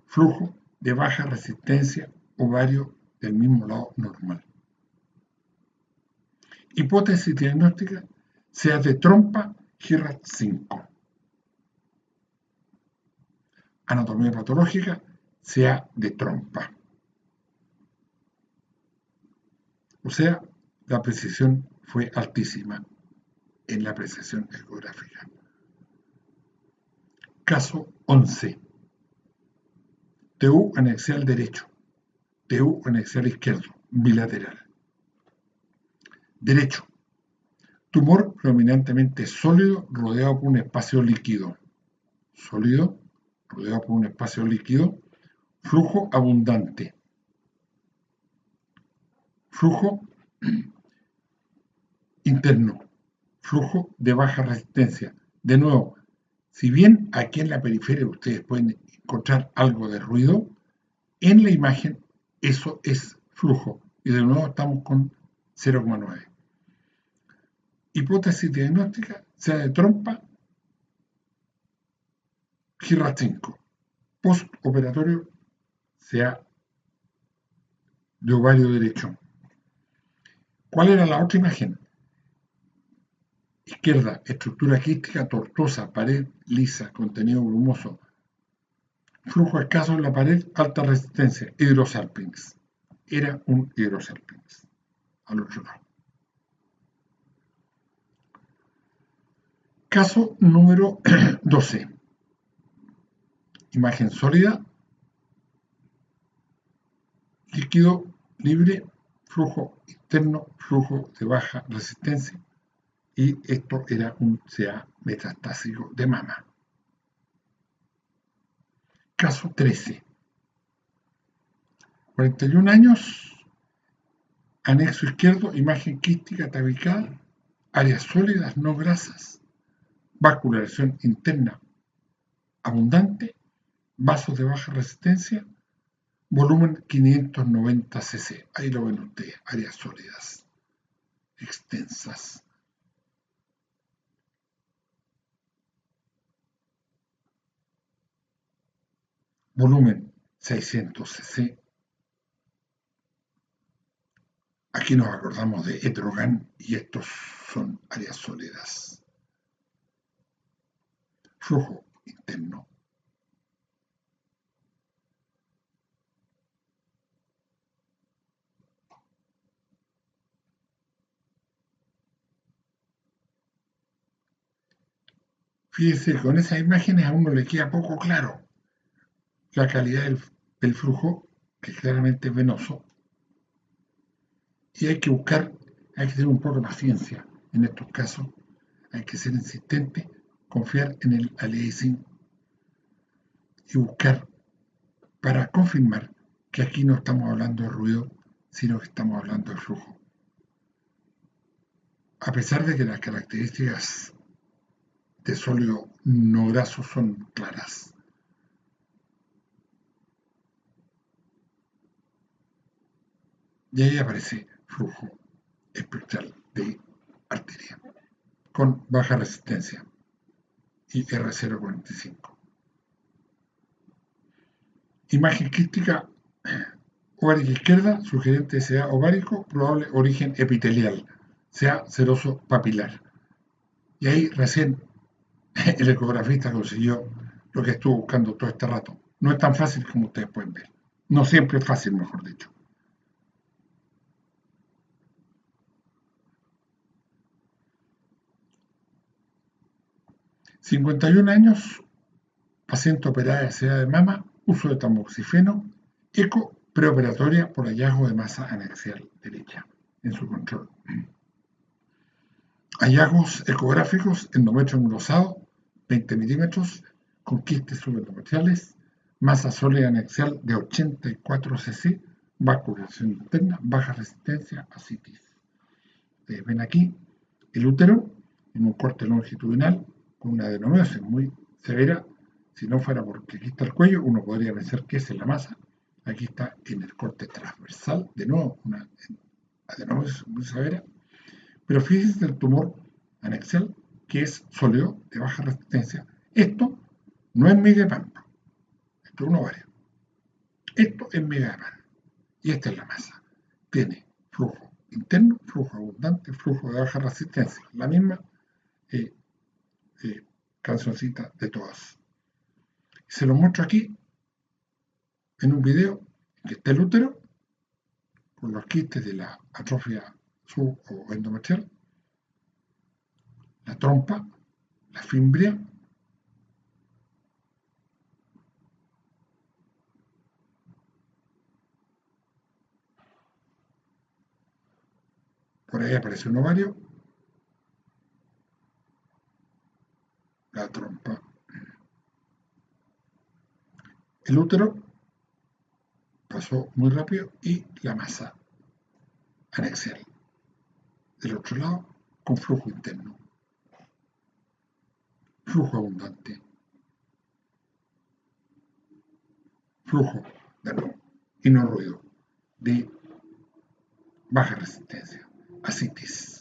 Flujo de baja resistencia, ovario del mismo lado normal. Hipótesis diagnóstica: sea de trompa, HIRAT 5. Anatomía patológica, sea de trompa. O sea, la precisión fue altísima en la apreciación ecográfica. Caso 11. TU anexial derecho, TU anexial izquierdo, bilateral. Derecho, Tumor predominantemente sólido rodeado por un espacio líquido. Sólido rodeado por un espacio líquido. Flujo abundante. Flujo interno. Flujo de baja resistencia. De nuevo, si bien aquí en la periferia ustedes pueden encontrar algo de ruido, en la imagen eso es flujo. Y de nuevo estamos con 0,9. Hipótesis diagnóstica, sea de trompa, GIRRA 5. Postoperatorio, sea de ovario derecho. ¿Cuál era la otra imagen? Izquierda, estructura quística tortuosa, pared lisa, contenido brumoso. Flujo escaso en la pared, alta resistencia, hidrosalpinx. Era un hidrosalpinx. Al otro lado. Caso número 12. Imagen sólida, líquido libre, flujo interno, flujo de baja resistencia. Y esto era un CA metastásico de mama. Caso 13. 41 años, anexo izquierdo, imagen quística tabicada, áreas sólidas no grasas, vascularización interna abundante, vasos de baja resistencia, volumen 590 cc. Ahí lo ven ustedes, áreas sólidas, extensas. Volumen 600 cc. Aquí nos acordamos de Etrogan y estos son áreas sólidas. Flujo interno. Fíjese, con esas imágenes a uno le queda poco claro la calidad del flujo, que claramente es venoso, y hay que buscar, hay que tener un poco de paciencia en estos casos, hay que ser insistente, confiar en el aliasing y buscar para confirmar que aquí no estamos hablando de ruido, sino que estamos hablando de flujo. A pesar de que las características de sólido no graso son claras. Y ahí aparece flujo espectral de arteria con baja resistencia y R045. Imagen quística ovárica izquierda, sugerente sea ovárico, probable origen epitelial, sea seroso papilar. Y ahí recién el ecografista consiguió lo que estuvo buscando todo este rato. No es tan fácil como ustedes pueden ver. No siempre es fácil, mejor dicho. ...51 años... paciente operada de seda de mama... uso de tamoxifeno... eco preoperatoria por hallazgo de masa anexial derecha... en su control. Hallazgos ecográficos: endometrio engrosado, 20 milímetros, con quistes subendometriales, masa sólida anexial de 84 cc, vascularización interna, baja resistencia, ascitis. Ven aquí el útero en un corte longitudinal con una adenomiosis muy severa. Si no fuera porque aquí está el cuello, uno podría pensar que es en la masa. Aquí está en el corte transversal, de nuevo una adenomiosis muy severa. Pero fíjense el tumor anexial, que es sólido, de baja resistencia. Esto no es miga de pan, esto es un ovario. Esto es miga de pan. Y esta es la masa. Tiene flujo interno, flujo abundante, flujo de baja resistencia. La misma eh, cancioncita de todas. Se lo muestro aquí en un video que está el útero con los quistes de la atrofia sub o endometrial, la trompa, la fimbria, por ahí aparece un ovario, El útero pasó muy rápido y la masa anexial. Del otro lado, con flujo interno, flujo abundante, flujo de nuevo y no ruido, de baja resistencia, ascitis.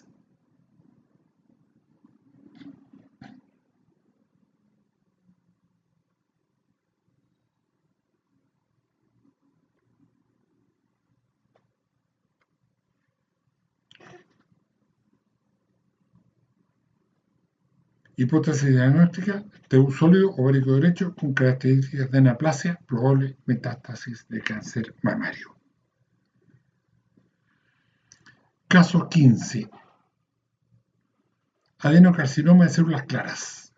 Hipótesis diagnóstica de un sólido ovárico derecho con características de anaplasia, probable metástasis de cáncer mamario. Caso 15. Adenocarcinoma de células claras.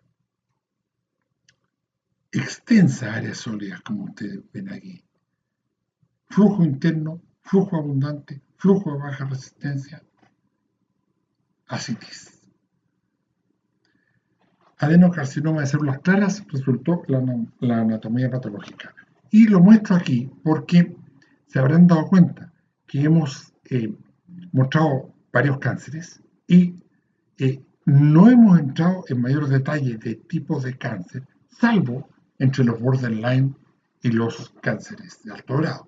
Extensas áreas sólidas, como ustedes ven aquí. Flujo interno, flujo abundante, flujo de baja resistencia, ascitis. Adenocarcinoma de células claras resultó la anatomía patológica. Y lo muestro aquí porque se habrán dado cuenta que hemos mostrado varios cánceres y no hemos entrado en mayor detalle de tipos de cáncer, salvo entre los borderline y los cánceres de alto grado.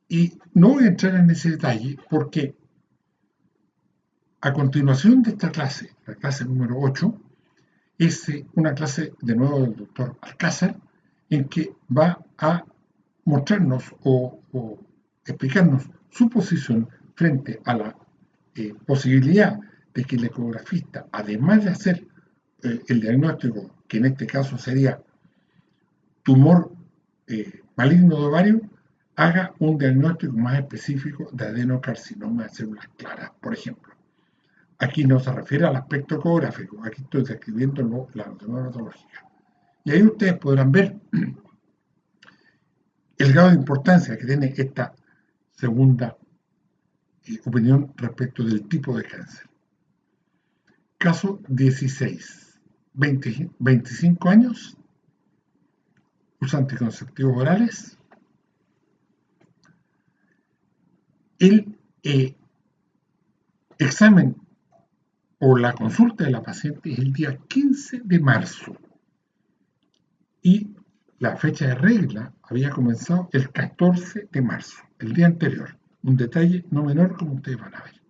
Y no voy a entrar en ese detalle porque a continuación de esta clase, la clase número 8, es una clase de nuevo del doctor Alcázar, en que va a mostrarnos o explicarnos su posición frente a la posibilidad de que el ecografista, además de hacer el diagnóstico, que en este caso sería tumor maligno de ovario, haga un diagnóstico más específico de adenocarcinoma de células claras, por ejemplo. Aquí no se refiere al aspecto ecográfico, aquí estoy describiendo la anatomía patológica. Y ahí ustedes podrán ver el grado de importancia que tiene esta segunda opinión respecto del tipo de cáncer. Caso 16, 25 años, usa anticonceptivos orales. El examen o la consulta de la paciente es el día 15 de marzo y la fecha de regla había comenzado el 14 de marzo, el día anterior. Un detalle no menor como ustedes van a ver.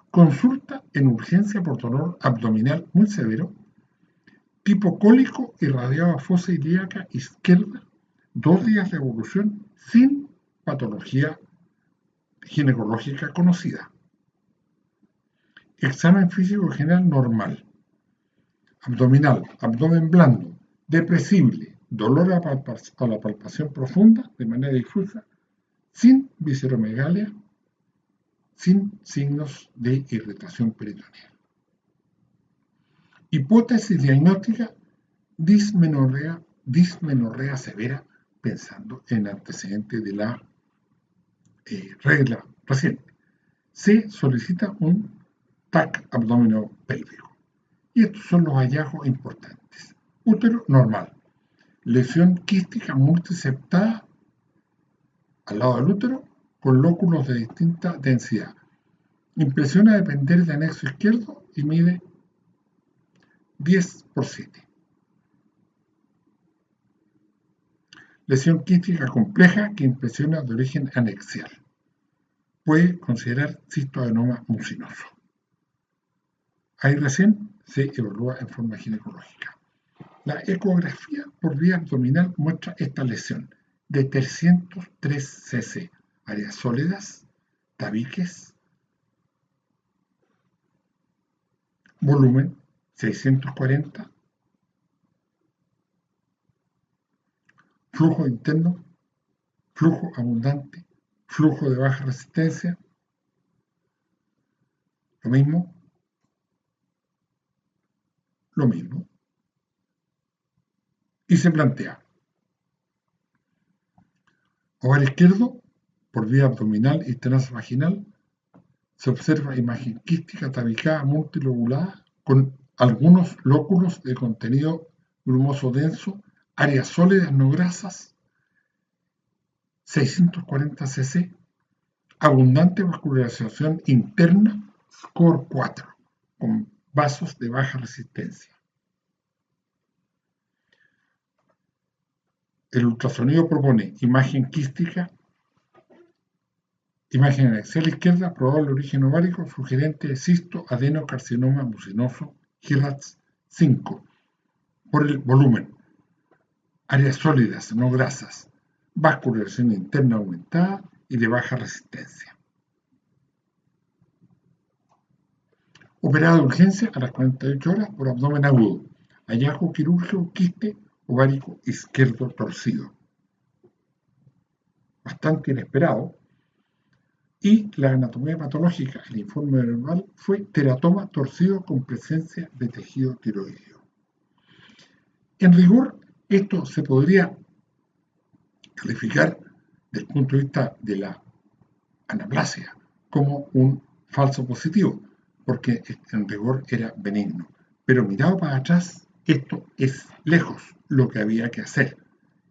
Consulta en urgencia por dolor abdominal muy severo, tipo cólico irradiado a fosa ilíaca izquierda, 2 días de evolución sin patología ginecológica conocida. Examen físico general normal. Abdominal, abdomen blando, depresible, dolor a la palpación profunda de manera difusa, sin visceromegalia, sin signos de irritación peritoneal. Hipótesis diagnóstica, dismenorrea severa, pensando en antecedentes de la regla reciente. Se solicita un TAC abdominopélvico. Pélvico. Y estos son los hallazgos importantes. Útero normal. Lesión quística multiseptada al lado del útero con lóculos de distinta densidad. Impresión a depender del anexo izquierdo y mide 10 por 7. Lesión quística compleja que impresiona de origen anexial. Puede considerar cistoadenoma mucinoso. Ahí recién se evalúa en forma ginecológica. La ecografía por vía abdominal muestra esta lesión de 303 cc, áreas sólidas, tabiques, volumen 640, flujo interno, flujo abundante, flujo de baja resistencia, lo mismo, y se plantea ovario izquierdo por vía abdominal y transvaginal, se observa imagen quística tabicada multilobulada con algunos lóculos de contenido grumoso denso áreas sólidas no grasas, 640 cc, abundante vascularización interna, score 4, con vasos de baja resistencia. El ultrasonido propone imagen quística, imagen en axial izquierda, probable origen ovárico, sugerente de cisto, adenocarcinoma mucinoso, HIRAX 5, por el volumen. Áreas sólidas, no grasas, vascularización interna aumentada y de baja resistencia. Operada de urgencia a las 48 horas por abdomen agudo. Hallazgo quirúrgico, quiste ovárico izquierdo torcido. Bastante inesperado. Y la anatomía patológica, el informe verbal, fue teratoma torcido con presencia de tejido tiroideo. En rigor, esto se podría calificar desde el punto de vista de la anaplasia como un falso positivo, porque en rigor era benigno. Pero mirado para atrás, esto es lejos lo que había que hacer.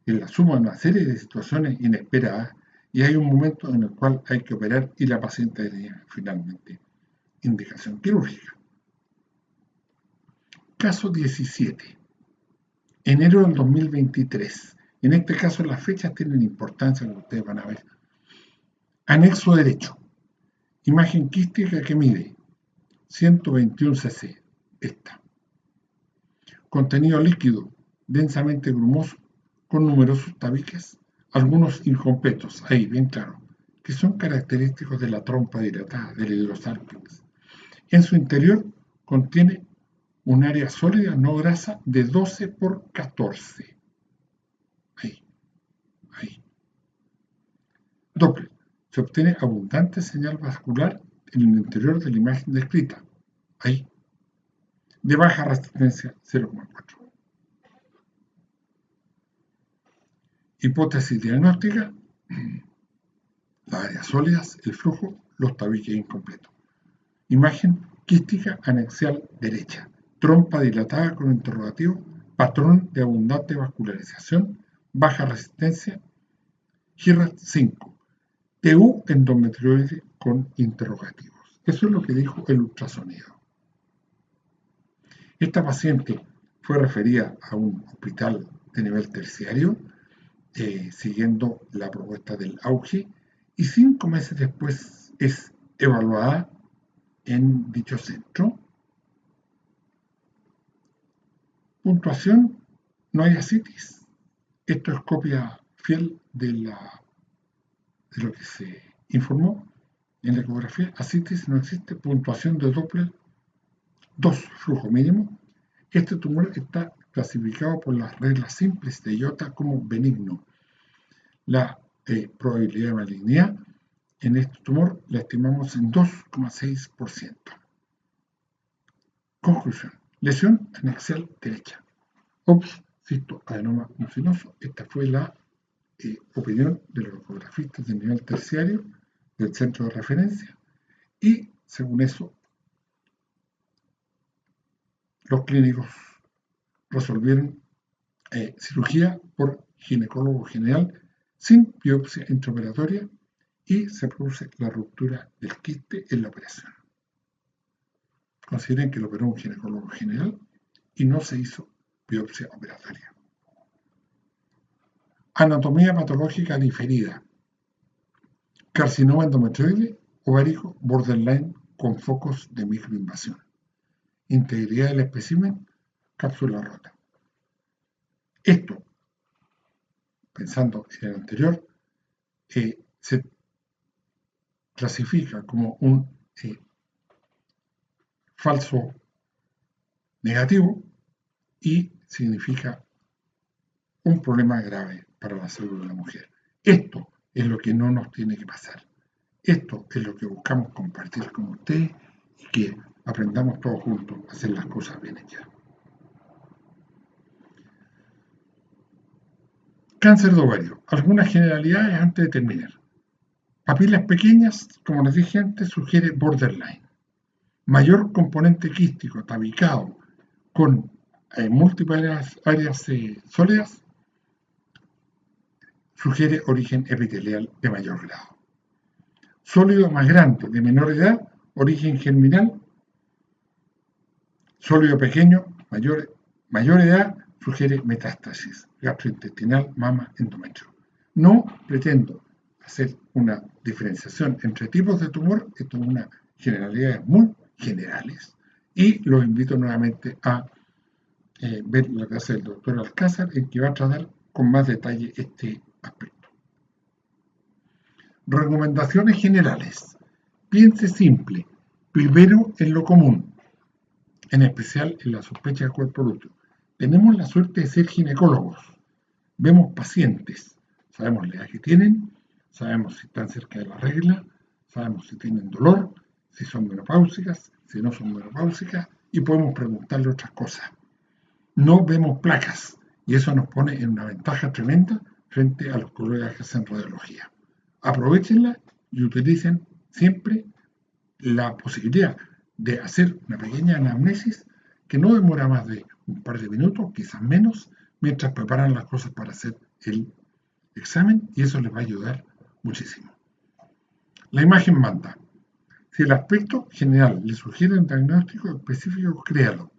En la suma de una serie de situaciones inesperadas, y hay un momento en el cual hay que operar y la paciente tenía finalmente indicación quirúrgica. Caso 17. Enero del 2023. En este caso las fechas tienen importancia, como ustedes van a ver. Anexo derecho. Imagen quística que mide 121 cc. Esta. Contenido líquido, densamente grumoso, con numerosos tabiques, algunos incompletos, ahí bien claro, que son característicos de la trompa dilatada, del hidrosálpinx. En su interior contiene un área sólida no grasa de 12 por 14. Ahí. Doppler. Se obtiene abundante señal vascular en el interior de la imagen descrita. Ahí. De baja resistencia 0,4. Hipótesis diagnóstica: las áreas sólidas, el flujo, los tabiques incompletos. Imagen quística anexial derecha, trompa dilatada con interrogativo, patrón de abundante vascularización, baja resistencia, HIRAX 5, TU endometrioide con interrogativos. Eso es lo que dijo el ultrasonido. Esta paciente fue referida a un hospital de nivel terciario, siguiendo la propuesta del auge, y 5 meses después es evaluada en dicho centro. Puntuación: no hay ascitis. Esto es copia fiel de lo que se informó en la ecografía. Ascitis no existe. Puntuación de Doppler 2, flujo mínimo. Este tumor está clasificado por las reglas simples de IOTA como benigno. La probabilidad de malignidad en este tumor la estimamos en 2,6%. Conclusión: lesión anexial derecha. OPS, cisto adenoma mucinoso. Esta fue la opinión de los ecografistas de nivel terciario del centro de referencia, y según eso los clínicos resolvieron cirugía por ginecólogo general sin biopsia intraoperatoria, y se produce la ruptura del quiste en la operación. Consideren que lo operó un ginecólogo general y no se hizo biopsia operatoria. Anatomía patológica diferida: carcinoma endometrioide, ovárico, borderline con focos de microinvasión. Integridad del espécimen, cápsula rota. Esto, pensando en el anterior, se clasifica como un falso negativo y significa un problema grave para la salud de la mujer. Esto es lo que no nos tiene que pasar. Esto es lo que buscamos compartir con ustedes y que aprendamos todos juntos a hacer las cosas bien hechas. Cáncer de ovario. Algunas generalidades antes de terminar. Papilas pequeñas, como les dije antes, sugiere borderline. Mayor componente quístico, tabicado, con múltiples áreas sólidas, sugiere origen epitelial de mayor grado. Sólido más grande de menor edad, origen germinal. Sólido pequeño, mayor edad, sugiere metástasis gastrointestinal, mama, endometrio. No pretendo hacer una diferenciación entre tipos de tumor, esto es una generalidades muy generales, y los invito nuevamente a ver la clase del doctor Alcázar, en que va a tratar con más detalle este aspecto. Recomendaciones generales. Piense simple, primero en lo común, en especial en la sospecha de cuerpo lúteo. Tenemos la suerte de ser ginecólogos. Vemos pacientes, sabemos la edad que tienen, sabemos si están cerca de la regla, sabemos si tienen dolor, si son menopáusicas, si no son menopáusicas, y podemos preguntarle otras cosas. No vemos placas, y eso nos pone en una ventaja tremenda frente a los colegas que hacen radiología. Aprovechenla y utilicen siempre la posibilidad de hacer una pequeña anamnesis que no demora más de un par de minutos, quizás menos, mientras preparan las cosas para hacer el examen, y eso les va a ayudar muchísimo. La imagen manda. Si el aspecto general le sugiere un diagnóstico específico, créalo.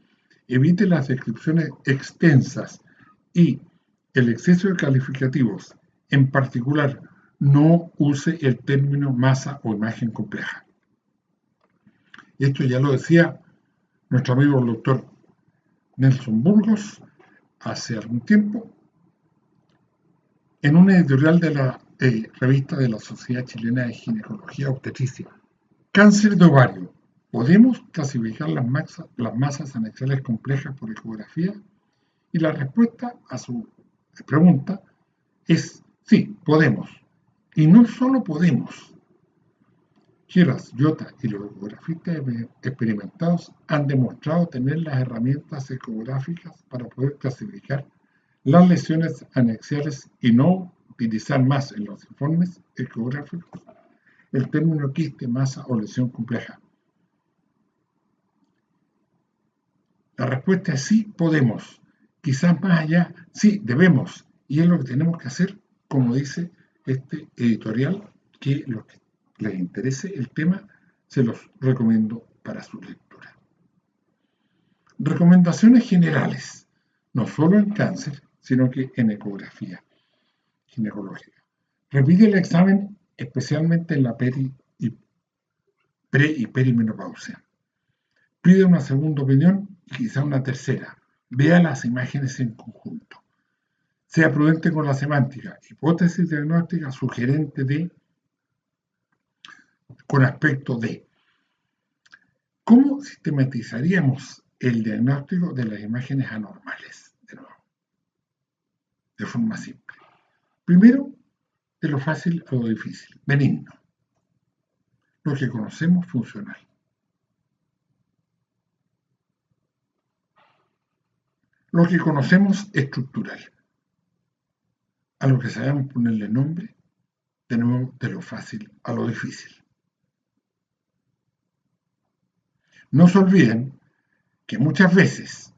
Evite las descripciones extensas y el exceso de calificativos. En particular, no use el término masa o imagen compleja. Esto ya lo decía nuestro amigo el doctor Nelson Burgos hace algún tiempo en un editorial de la revista de la Sociedad Chilena de Ginecología Obstetricia. Cáncer de ovario. ¿Podemos clasificar las masas anexiales complejas por ecografía? Y la respuesta a su pregunta es sí, podemos. Y no solo podemos. Heras, Jota y los ecografistas experimentados han demostrado tener las herramientas ecográficas para poder clasificar las lesiones anexiales y no utilizar más en los informes ecográficos el término quiste, masa o lesión compleja. La respuesta es sí, podemos. Quizás más allá, sí, debemos. Y es lo que tenemos que hacer, como dice este editorial, que los que les interese el tema, se los recomiendo para su lectura. Recomendaciones generales, no solo en cáncer, sino que en ecografía ginecológica. Repite el examen, especialmente en la pre- y perimenopausia. Pide una segunda opinión y quizá una tercera. Vea las imágenes en conjunto. Sea prudente con la semántica. Hipótesis diagnóstica sugerente de, con aspecto de. ¿Cómo sistematizaríamos el diagnóstico de las imágenes anormales? De nuevo, de forma simple. Primero, de lo fácil a lo difícil. Benigno. Lo que conocemos funcional. Lo que conocemos estructural. A lo que sabemos ponerle nombre, de nuevo, de lo fácil a lo difícil. No se olviden que muchas veces,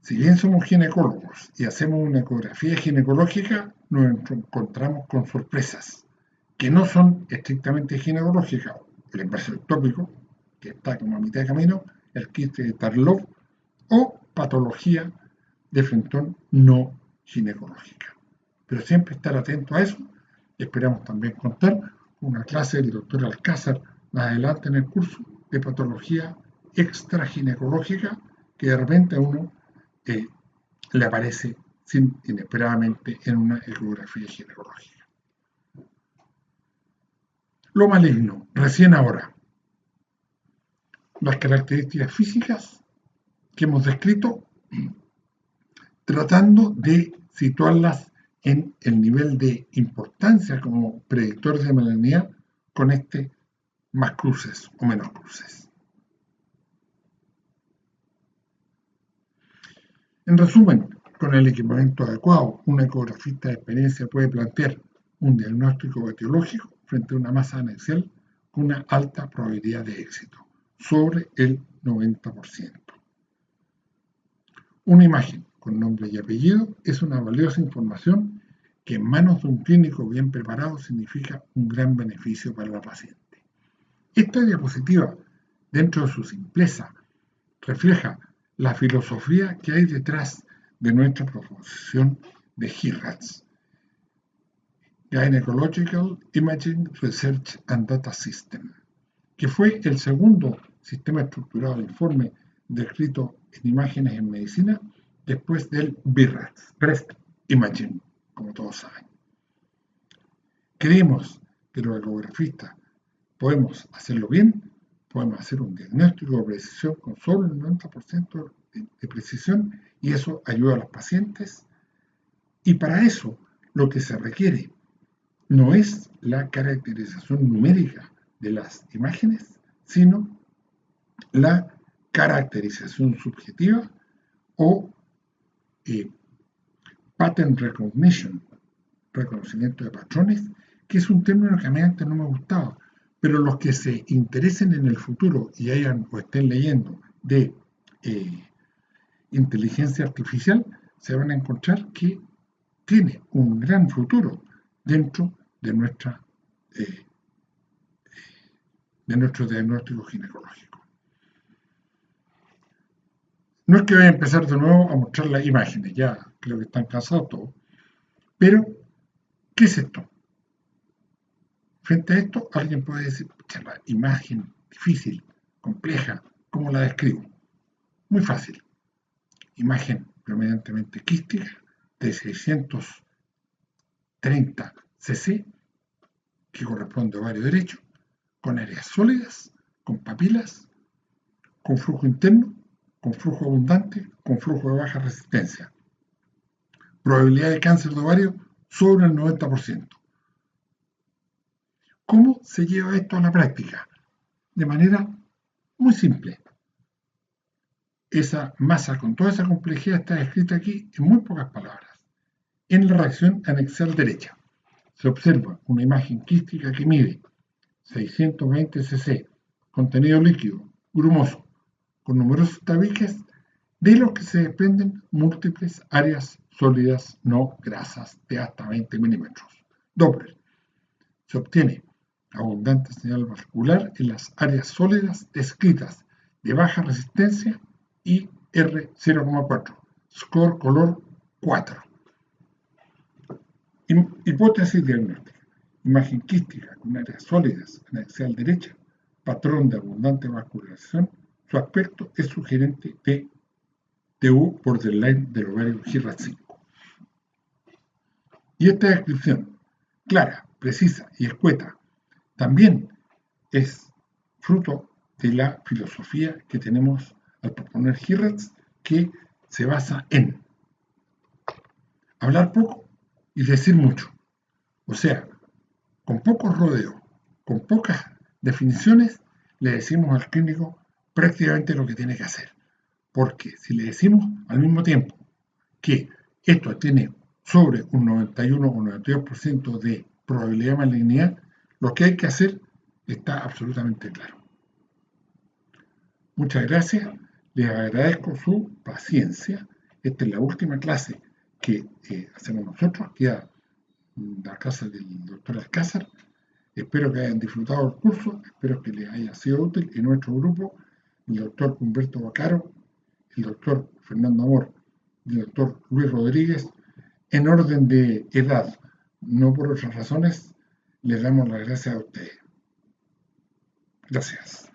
si bien somos ginecólogos y hacemos una ecografía ginecológica, nos encontramos con sorpresas que no son estrictamente ginecológicas. El embarazo ectópico, que está como a mitad de camino, el quiste de Tarlov o patología de Fentón no ginecológica. Pero siempre estar atento a eso. Esperamos también contar con una clase del doctor Alcázar más adelante en el curso de patología extraginecológica, que de repente a uno le aparece inesperadamente en una ecografía ginecológica. Lo maligno, recién ahora. Las características físicas que hemos descrito, tratando de situarlas en el nivel de importancia como predictores de malignidad con más cruces o menos cruces. En resumen, con el equipamiento adecuado, un ecografista de experiencia puede plantear un diagnóstico etiológico frente a una masa anexial con una alta probabilidad de éxito, sobre el 90%. Una imagen con nombre y apellido es una valiosa información que en manos de un clínico bien preparado significa un gran beneficio para la paciente. Esta diapositiva, dentro de su simpleza, refleja la filosofía que hay detrás de nuestra profesión de GIRADS, Gynecological Imaging Research and Data System, que fue el segundo sistema estructurado de informe descrito en imágenes en medicina después del BIRADS, Breast Imaging, como todos saben. Creemos que los ecografistas podemos hacerlo bien, podemos hacer un diagnóstico de precisión con solo el 90% de precisión y eso ayuda a los pacientes. Y para eso lo que se requiere no es la caracterización numérica de las imágenes, sino la caracterización subjetiva o pattern recognition, reconocimiento de patrones, que es un término que a mí antes no me gustaba, pero los que se interesen en el futuro y hayan o estén leyendo de inteligencia artificial, se van a encontrar que tiene un gran futuro dentro de nuestro diagnóstico ginecológico. No es que vaya a empezar de nuevo a mostrar las imágenes, ya creo que están cansados todos, pero ¿qué es esto? Frente a esto, alguien puede decir, la imagen difícil, compleja, ¿cómo la describo? Muy fácil. Imagen predominantemente quística de 630 cc, que corresponde a ovario derecho, con áreas sólidas, con papilas, con flujo interno, con flujo abundante, con flujo de baja resistencia. Probabilidad de cáncer de ovario sobre el 90%. ¿Cómo se lleva esto a la práctica? De manera muy simple. Esa masa con toda esa complejidad está escrita aquí en muy pocas palabras. En la reacción anexial derecha se observa una imagen quística que mide 620 cc, contenido líquido, grumoso, con numerosos tabiques de los que se desprenden múltiples áreas sólidas no grasas de hasta 20 milímetros. Doppler. Se obtiene abundante señal vascular en las áreas sólidas descritas de baja resistencia y R0,4, score color 4. Hipótesis diagnóstica. Imagen quística con áreas sólidas en axial derecha, patrón de abundante vascularización. Su aspecto es sugerente de TU borderline del ovario GIRAD5. Y esta descripción, clara, precisa y escueta, también es fruto de la filosofía que tenemos al proponer GIRADS, que se basa en hablar poco y decir mucho. O sea, con pocos rodeos, con pocas definiciones, le decimos al clínico prácticamente lo que tiene que hacer. Porque si le decimos al mismo tiempo que esto tiene sobre un 91 o 92% de probabilidad de malignidad, lo que hay que hacer está absolutamente claro. Muchas gracias, les agradezco su paciencia. Esta es la última clase que hacemos nosotros, queda la clase del doctor Alcázar. Espero que hayan disfrutado el curso, espero que les haya sido útil. En nuestro grupo, el doctor Humberto Bacaro, el doctor Fernando Amor y el doctor Luis Rodríguez, en orden de edad, no por otras razones, les damos las gracias a ustedes. Gracias.